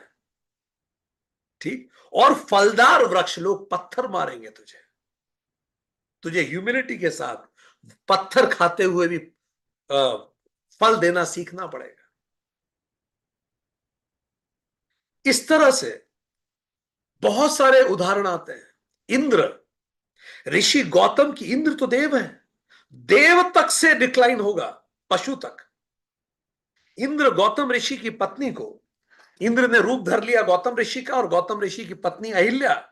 ठीक, और फलदार वृक्ष, लोग पत्थर मारेंगे तुझे, तुझे ह्यूमिलिटी के साथ पत्थर खाते हुए भी फल देना सीखना पड़ेगा। इस तरह से बहुत सारे उदाहरण आते हैं। इंद्र, ऋषि गौतम की, इंद्र तो देव है, देव तक से डिक्लाइन होगा, पशु तक। इंद्र गौतम ऋषि की पत्नी को, इंद्र ने रूप धर लिया गौतम ऋषि का, और गौतम ऋषि की पत्नी अहिल्या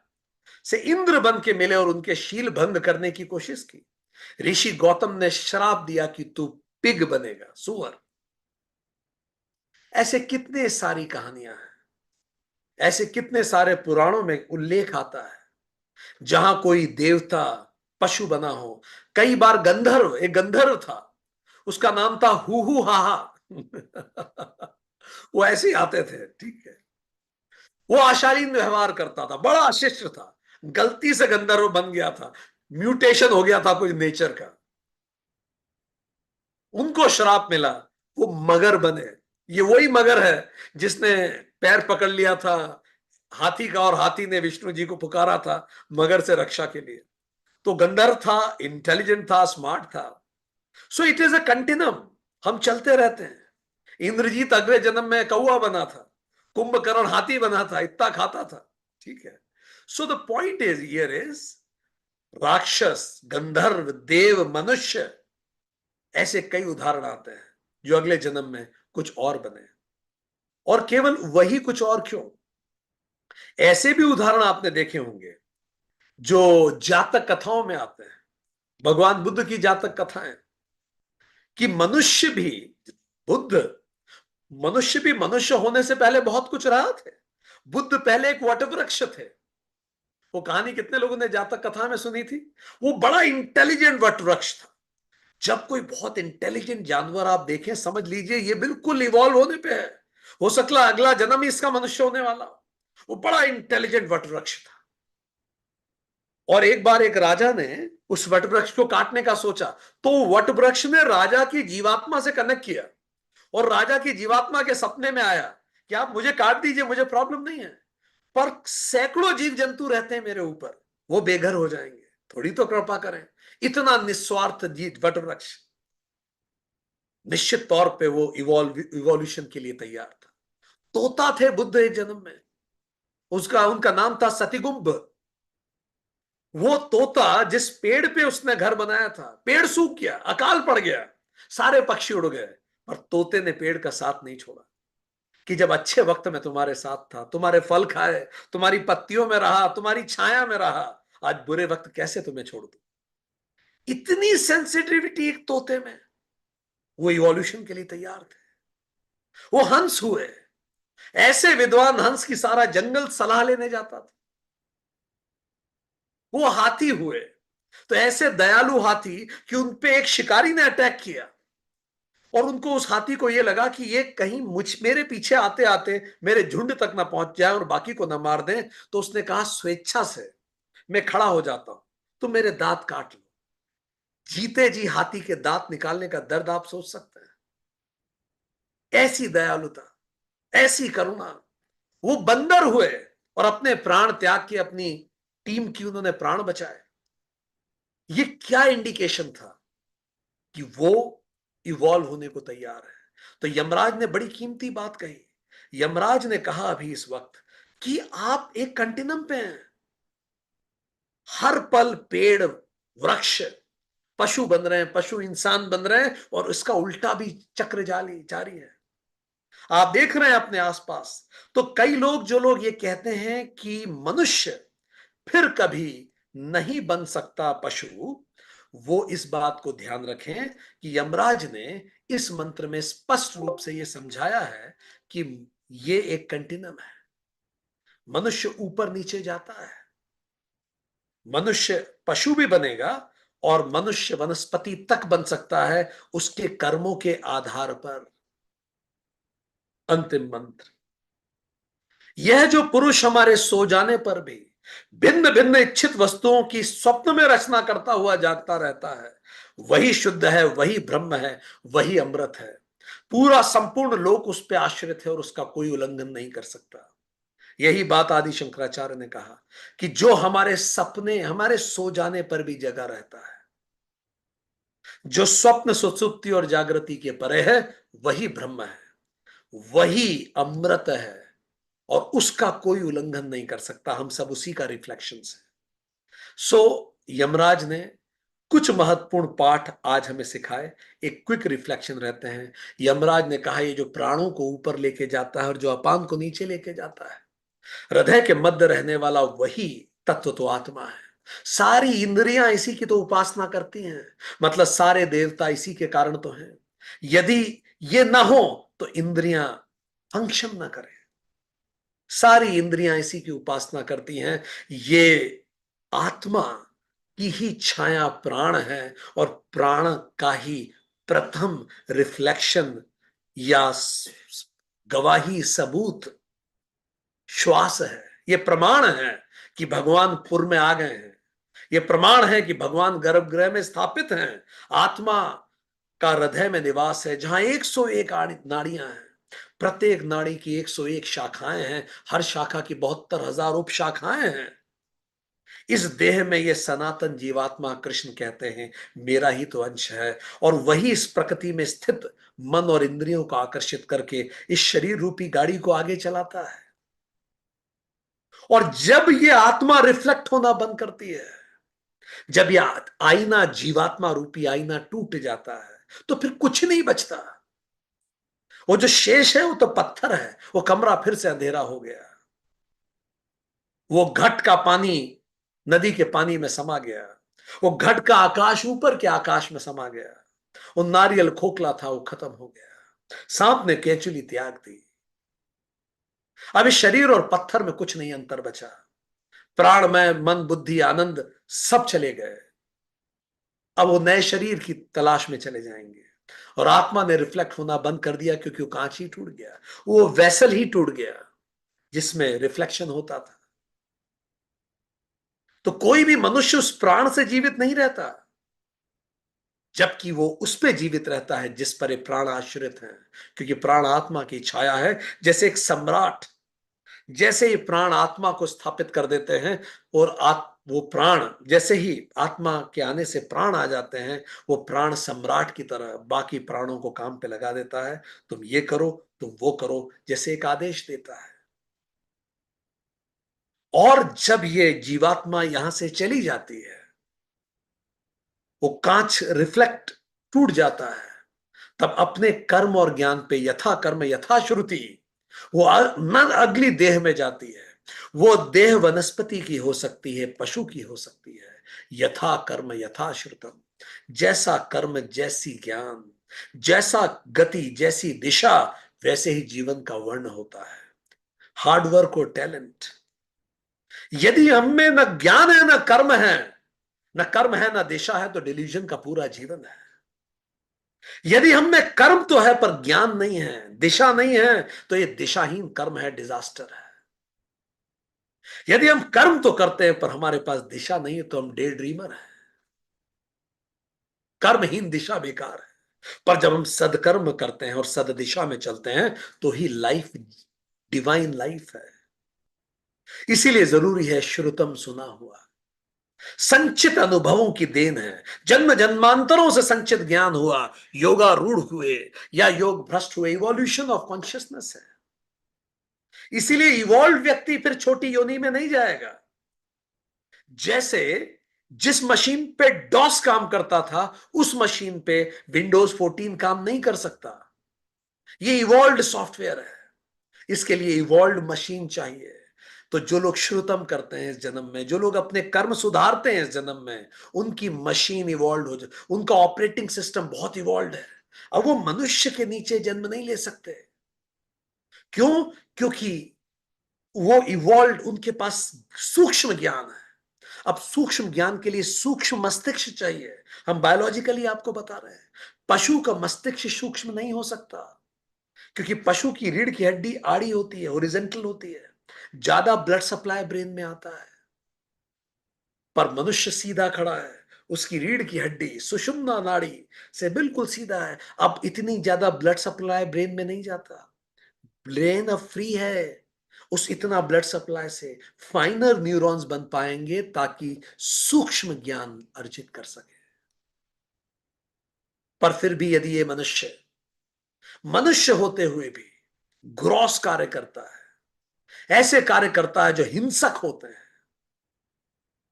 से इंद्र बन के मिले और उनके शील भंग करने की कोशिश की। ऋषि गौतम ने श्राप दिया कि तू पिग बनेगा, सुअर। ऐसे कितने सारी कहानियां हैं, ऐसे कितने सारे पुराणों में उल्लेख आता है जहां कोई देवता पशु बना हो। कई बार गंधर्व, एक गंधर्व था, उसका नाम था हु हा वो ऐसे ही आते थे। ठीक है, वो अशालीन व्यवहार करता था, बड़ा शिष्ट था, गलती से गंधर्व बन गया था, म्यूटेशन हो गया था कुछ नेचर का, उनको श्राप मिला, वो मगर बने। ये वही मगर है जिसने पैर पकड़ लिया था हाथी का, और हाथी ने विष्णु जी को पुकारा था मगर से रक्षा के लिए। तो गंधर्व था, इंटेलिजेंट था, स्मार्ट था। So it is a continuum, हम चलते रहते हैं। इंद्रजीत अगले जन्म में कौआ बना था, कुंभकर्ण हाथी बना था, इतना खाता था। ठीक है, so the point is here is, राक्षस, गंधर्व, देव, मनुष्य, ऐसे कई उदाहरण आते हैं जो अगले जन्म में कुछ और बने। और केवल वही कुछ और क्यों, ऐसे भी उदाहरण आपने देखे होंगे जो जातक कथाओं में आते हैं। भगवान बुद्ध की जातक कथाएं, कि मनुष्य भी, बुद्ध, मनुष्य भी मनुष्य होने से पहले बहुत कुछ रहा थे। बुद्ध पहले एक वटवृक्ष थे। वो कहानी कितने लोगों ने जातक कथा में सुनी थी। वो बड़ा इंटेलिजेंट वटवृक्ष था। जब कोई बहुत इंटेलिजेंट जानवर आप देखें, समझ लीजिए ये बिल्कुल इवॉल्व होने पे है, हो सकता है अगला जन्म ही इसका मनुष्य होने वाला। वो बड़ा इंटेलिजेंट वटवृक्ष था। और एक बार एक राजा ने उस वटवृक्ष को काटने का सोचा, तो वटवृक्ष ने राजा की जीवात्मा से कनेक्ट किया, और राजा की जीवात्मा के सपने में आया कि आप मुझे काट दीजिए, मुझे प्रॉब्लम नहीं है, पर सैकड़ों जीव जंतु रहते हैं मेरे ऊपर, वो बेघर हो जाएंगे, थोड़ी तो कृपा करें। इतना निस्वार्थ जीत वटवृक्ष। निश्चित तौर पे वो इवोल्यूशन के लिए तैयार था। तोता थे बुद्ध एक जन्म में, उसका उनका नाम था सतिगुम्ब। वो तोता जिस पेड़ पे उसने घर बनाया था, पेड़ सूख गया, अकाल पड़ गया, सारे पक्षी उड़ गए, पर तोते ने पेड़ का साथ नहीं छोड़ा कि जब अच्छे वक्त में तुम्हारे साथ था, तुम्हारे फल खाए, तुम्हारी पत्तियों में रहा, तुम्हारी छाया में रहा, आज बुरे वक्त कैसे तुम्हें छोड़ दूं। इतनी सेंसिटिविटी एक तोते में। वो इवोल्यूशन के लिए तैयार थे। वो हंस हुए, ऐसे विद्वान हंस की सारा जंगल सलाह लेने जाता था। वो हाथी हुए, तो ऐसे दयालु हाथी कि उनपे एक शिकारी ने अटैक किया और उनको, उस हाथी को यह लगा कि ये कहीं मेरे पीछे आते आते मेरे झुंड तक ना पहुंच जाए और बाकी को ना मार दे, तो उसने कहा स्वेच्छा से मैं खड़ा हो जाता हूं, तुम मेरे दांत काट लो। जीते जी हाथी के दांत निकालने का दर्द आप सोच सकते हैं। ऐसी दयालुता, ऐसी करुणा। वो बंदर हुए और अपने प्राण त्याग के अपनी टीम की उन्होंने प्राण बचाए। ये क्या इंडिकेशन था कि वो इवॉल्व होने को तैयार है। तो यमराज ने बड़ी कीमती बात कही। यमराज ने कहा अभी इस वक्त कि आप एक कंटिन्यूम पे हैं। हर पल पेड़, वृक्ष, पशु बन रहे हैं, पशु इंसान बन रहे हैं, और इसका उल्टा भी चक्र जारी है। आप देख रहे हैं अपने आसपास। तो कई लोग, जो लोग ये कहते हैं कि मनुष्य फिर कभी नहीं बन सकता पशु, वो इस बात को ध्यान रखें कि यमराज ने इस मंत्र में स्पष्ट रूप से यह समझाया है कि ये एक कंटिन्यूम है। मनुष्य ऊपर नीचे जाता है, मनुष्य पशु भी बनेगा और मनुष्य वनस्पति तक बन सकता है उसके कर्मों के आधार पर। अंतिम मंत्र, यह जो पुरुष हमारे सो जाने पर भी भिन्न भिन्न इच्छित वस्तुओं की स्वप्न में रचना करता हुआ जागता रहता है, वही शुद्ध है, वही ब्रह्म है, वही अमृत है। पूरा संपूर्ण लोक उस पर आश्रित है और उसका कोई उल्लंघन नहीं कर सकता। यही बात आदि शंकराचार्य ने कहा कि जो हमारे सपने, हमारे सो जाने पर भी जगा रहता है, जो स्वप्न सुसुप्ति और जागृति के परे है, वही ब्रह्म है, वही अमृत है, और उसका कोई उल्लंघन नहीं कर सकता। हम सब उसी का रिफ्लेक्शन है। सो यमराज ने कुछ महत्वपूर्ण पाठ आज हमें सिखाए। एक क्विक रिफ्लेक्शन रहते हैं। यमराज ने कहा ये जो प्राणों को ऊपर लेके जाता है और जो अपान को नीचे लेके जाता है, हृदय के मध्य रहने वाला वही तत्व तो आत्मा है। सारी इंद्रियां इसी की तो उपासना करती हैं, मतलब सारे देवता इसी के कारण तो हैं। यदि ये ना हो तो इंद्रियां फंक्शन ना करें। सारी इंद्रियां इसी की उपासना करती हैं। ये आत्मा की ही छाया प्राण है, और प्राण का ही प्रथम रिफ्लेक्शन या गवाही, सबूत श्वास है। ये प्रमाण है कि भगवान पुर में आ गए हैं। ये प्रमाण है कि भगवान गर्भगृह में स्थापित हैं। आत्मा का हृदय में निवास है, जहां 101 नाड़ियां हैं। प्रत्येक नाड़ी की 101 शाखाएं हैं। हर शाखा की 72,000 उप शाखाएं हैं। इस देह में ये सनातन जीवात्मा कृष्ण कहते हैं मेरा ही तो अंश है, और वही इस प्रकृति में स्थित मन और इंद्रियों को आकर्षित करके इस शरीर रूपी गाड़ी को आगे चलाता है। और जब ये आत्मा रिफ्लेक्ट होना बंद करती है, जब यह आईना, जीवात्मा रूपी आईना टूट जाता है, तो फिर कुछ नहीं बचता। वो जो शेष है वो तो पत्थर है। वो कमरा फिर से अंधेरा हो गया। वो घट का पानी नदी के पानी में समा गया। वो घट का आकाश ऊपर के आकाश में समा गया। वो नारियल खोखला था, वो खत्म हो गया। सांप ने केचुली त्याग दी। अब इस शरीर और पत्थर में कुछ नहीं अंतर बचा। प्राण में मन, बुद्धि, आनंद सब चले गए। अब वो नए शरीर की तलाश में चले जाएंगे। और आत्मा ने रिफ्लेक्ट होना बंद कर दिया, क्योंकि वो कांच ही टूट गया, वो वेसल ही टूट गया जिसमें रिफ्लेक्शन होता था। तो कोई भी मनुष्य उस प्राण से जीवित नहीं रहता, जबकि वो उस पे जीवित रहता है जिस पर ये प्राण आश्रित हैं। क्योंकि प्राण आत्मा की छाया है। जैसे एक सम्राट, जैसे ये प्राण आत्मा को स्थापित कर देते हैं, और वो प्राण जैसे ही आत्मा के आने से प्राण आ जाते हैं, वो प्राण सम्राट की तरह बाकी प्राणों को काम पे लगा देता है। तुम ये करो, तुम वो करो, जैसे एक आदेश देता है। और जब ये जीवात्मा यहां से चली जाती है, वो कांच रिफ्लेक्ट टूट जाता है, तब अपने कर्म और ज्ञान पे यथा कर्म यथा श्रुति वो न अगली देह में जाती है। वो देह वनस्पति की हो सकती है, पशु की हो सकती है। यथा कर्म यथा श्रुतम, जैसा कर्म जैसी ज्ञान, जैसा गति जैसी दिशा, वैसे ही जीवन का वर्ण होता है। हार्डवर्क और टैलेंट, यदि हम में न ज्ञान है न कर्म है, न कर्म है न दिशा है, तो डिल्यूजन का पूरा जीवन है। यदि हम में कर्म तो है पर ज्ञान नहीं है, दिशा नहीं है, तो ये दिशाहीन कर्म है, डिजास्टर है। यदि हम कर्म तो करते हैं पर हमारे पास दिशा नहीं है, तो हम डे ड्रीमर हैं। कर्महीन दिशा बेकार है। पर जब हम सदकर्म करते हैं और सद दिशा में चलते हैं, तो ही लाइफ डिवाइन लाइफ है। इसीलिए जरूरी है श्रुतम, सुना हुआ, संचित अनुभवों की देन है। जन्म जन्मांतरों से संचित ज्ञान हुआ, योगारूढ़ हुए या योग भ्रष्ट हुए, इवोल्यूशन ऑफ कॉन्शियसनेस है। इसीलिए इवॉल्व व्यक्ति फिर छोटी योनि में नहीं जाएगा। जैसे जिस मशीन पे डॉस काम करता था, उस मशीन पे विंडोज 14 काम नहीं कर सकता। ये इवॉल्व सॉफ्टवेयर है, इसके लिए इवॉल्व मशीन चाहिए। तो जो लोग श्रुतम करते हैं इस जन्म में, जो लोग अपने कर्म सुधारते हैं इस जन्म में, उनकी मशीन इवॉल्व हो जाए, उनका ऑपरेटिंग सिस्टम बहुत इवॉल्व है। अब वो मनुष्य के नीचे जन्म नहीं ले सकते। क्यों? क्योंकि वो इवॉल्व, उनके पास सूक्ष्म ज्ञान है। अब सूक्ष्म ज्ञान के लिए सूक्ष्म मस्तिष्क चाहिए। हम बायोलॉजिकली आपको बता रहे हैं, पशु का मस्तिष्क सूक्ष्म नहीं हो सकता, क्योंकि पशु की रीढ़ की हड्डी आड़ी होती है, हॉरिजॉन्टल होती है, ज्यादा ब्लड सप्लाई ब्रेन में आता है। पर मनुष्य सीधा खड़ा है, उसकी रीढ़ की हड्डी सुषुम्ना नाड़ी से बिल्कुल सीधा है। अब इतनी ज्यादा ब्लड सप्लाई ब्रेन में नहीं जाता, ब्रेन अब फ्री है। उस इतना ब्लड सप्लाई से फाइनर न्यूरॉन्स बन पाएंगे ताकि सूक्ष्म ज्ञान अर्जित कर सके। पर फिर भी यदि ये मनुष्य मनुष्य होते हुए भी ग्रॉस कार्य करता है, ऐसे कार्य करता है जो हिंसक होते हैं,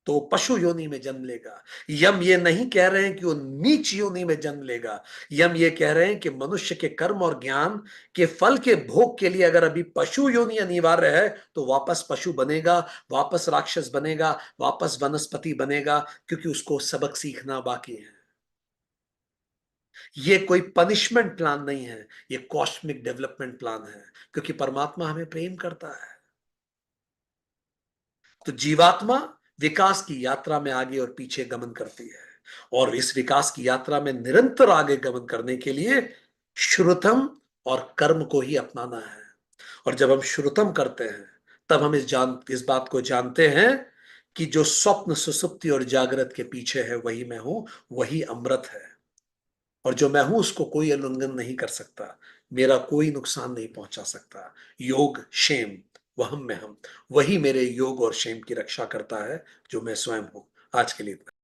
तो वो पशु योनि में जन्म लेगा। यम ये नहीं कह रहे हैं कि वो नीच योनि में जन्म लेगा। यम ये कह रहे हैं कि मनुष्य के कर्म और ज्ञान के फल के भोग के लिए अगर अभी पशु योनि अनिवार्य है, तो वापस पशु बनेगा, वापस राक्षस बनेगा, वापस वनस्पति बनेगा, क्योंकि उसको सबक सीखना बाकी है। ये कोई पनिशमेंट प्लान नहीं है, ये कॉस्मिक डेवलपमेंट प्लान है, क्योंकि परमात्मा हमें प्रेम करता है। तो जीवात्मा विकास की यात्रा में आगे और पीछे गमन करती है, और इस विकास की यात्रा में निरंतर आगे गमन करने के लिए श्रुतम और कर्म को ही अपनाना है। और जब हम श्रुतम करते हैं, तब हम इस बात को जानते हैं कि जो स्वप्न सुसुप्ति और जागृत के पीछे है, वही मैं हूं, वही अमृत है। और जो मैं हूं उसको कोई उल्लंघन नहीं कर सकता, मेरा कोई नुकसान नहीं पहुंचा सकता। योग क्षेम वहम में हम, वही मेरे योग और क्षेम की रक्षा करता है, जो मैं स्वयं हूं। आज के लिए इतना।